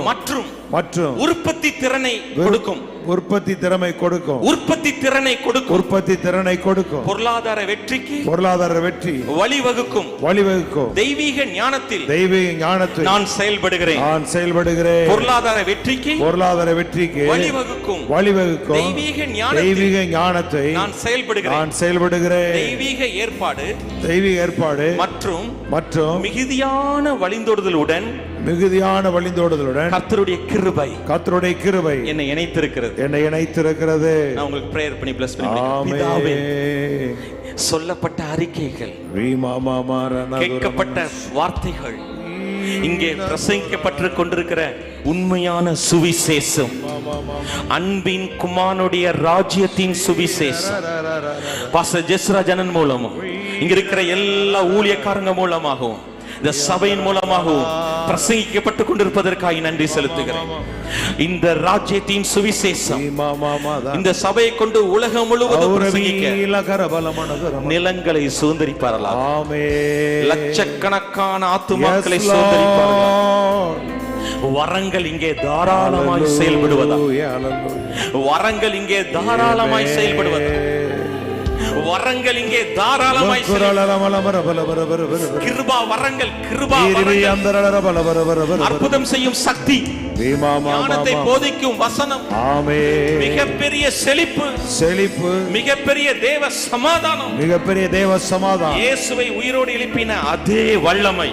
மற்றும் உற்பத்தி திறமை கொடுக்கும். பொருளாதார வெற்றி வழிவகுக்கும். தெய்வீக ஞானத்தில் நான் செயல்படுகிறேன். பொருளாதார வெற்றிக்கு வழிவகுக்கும். தெய்வீக ஞானத்தை நான் செயல்படுகிறேன். தெய்வீக ஏற்பாடு மற்றும் மிகுதியான வழிந்தோடுதலுடன் கர்த்தருடைய கிருபை என்னை இணைத்திருக்கிறது. நான் உங்களுக்கு பிரேயர் பண்ணி பிளஸ் பண்ணி சொல்லப்பட்ட அறிக்கைகள், கேட்கப்பட்ட வார்த்தைகள், இங்கே பிரசங்கிக்கப்பட்டு கொண்டிருக்கிற உண்மையான சுவிசேஷம், அன்பின் குமாரனுடைய ராஜ்யத்தின் சுவிசேஷம், பாஸ்டர் ஜெஸ்ரா ஜனன் மூலமும் இங்க இருக்கிற எல்லா ஊழியக்காரங்க மூலமாகவும் இந்த சபையின் மூலமாகவும் பிரசங்கிக்கப்பட்டு கொண்டிருப்பதற்காக நன்றி செலுத்துகிறேன். இந்த ராஜ்யத்தின் சுவிசேஷம் இந்த சபையை கொண்டு உலகம் முழுவதும் பிரசங்கிக்க நிலங்களை சுதந்தரிப்பார்களாம். லட்சக்கணக்கான ஆத்துமாக்களை சுதந்தரிப்பார்களாம். வரங்கள் இங்கே தாராளமாய் செயல்படுவதா வரங்கள் இங்கே தாராளமாய் அற்புதம் செய்யும் சக்தி, ஞானத்தை போதிக்கும் வசனம், மிகப்பெரிய செழிப்பு, மிகப்பெரிய தேவ சமாதானம், இயேசுவை உயிரோடு எழுப்பின அதே வல்லமை,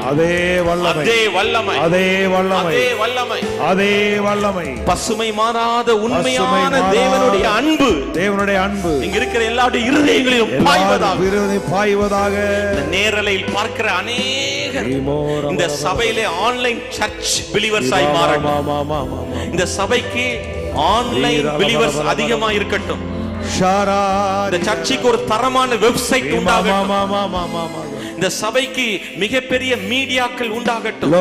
பசுமை மாறாத உண்மையான தேவனுடைய அன்பு இங்க இருக்கிற எல்லாருடைய இருதயங்களிலும் பாய்வதாக. நேரலையில் பார்க்கிற அநேகர் இந்த சபையிலே ஆன்லைன் சர்ச் பிலீவர்ஸ் ஆய் மாறட்டும். இந்த சபைக்கு ஆன்லைன் பிலீவர்ஸ் அதிகமா இருக்கட்டும். இந்த சர்ச்சுக்கு ஒரு தரமான வெப்சைட் உண்டாகட்டும். இந்த சபைக்கு மிகப்பெரிய மீடியாக்கள் உண்டாகட்டும்.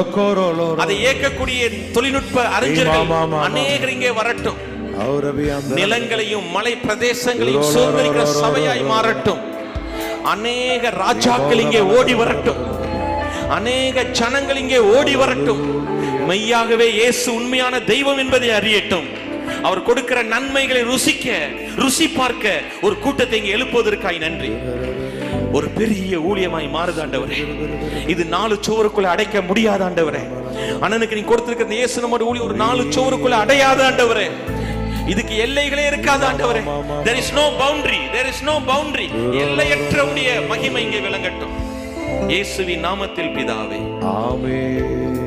அதை இயக்கக்கூடிய தொழில்நுட்ப அறிஞர்கள் அநேகர் இங்கே வரட்டும். நிலங்களையும் மலை பிரதேசங்களையும் சுதந்திரிக்கிற சபையாய் மாறட்டும். அநேக ராஜாக்கள் இங்கே ஓடி வரட்டும். அநேக ஜனங்கள் இங்கே ஓடி வரட்டும். மெய்யாகவே இயேசு உண்மையான தெய்வம் என்பதை அறியட்டும். அவர் கொடுக்கிற நன்மைகளை ருசி பார்க்க ஒரு கூட்டத்தை இங்கே எழுப்புவதற்காய் நன்றி. ஒரு பெரிய ஊழியமாய் மாறுது ஆண்டவரே. இது 4 சுவருக்குள்ள அடைக்க முடியாத ஆண்டவரே. அண்ணனுக்கு நீ கொடுத்திருக்கிற இயேசு நம்முடைய ஊழியம் ஒரு 4 சுவருக்குள்ள அடையாத ஆண்டவரே. இதுக்கு எல்லைகளே இருக்காது ஆண்டவரே. there is no boundary, there is no boundary. எல்லையற்ற உடைய மகிமை இங்கே விளங்கட்டும். இயேசுவின் நாமத்தில் பிதாவே, ஆமென்.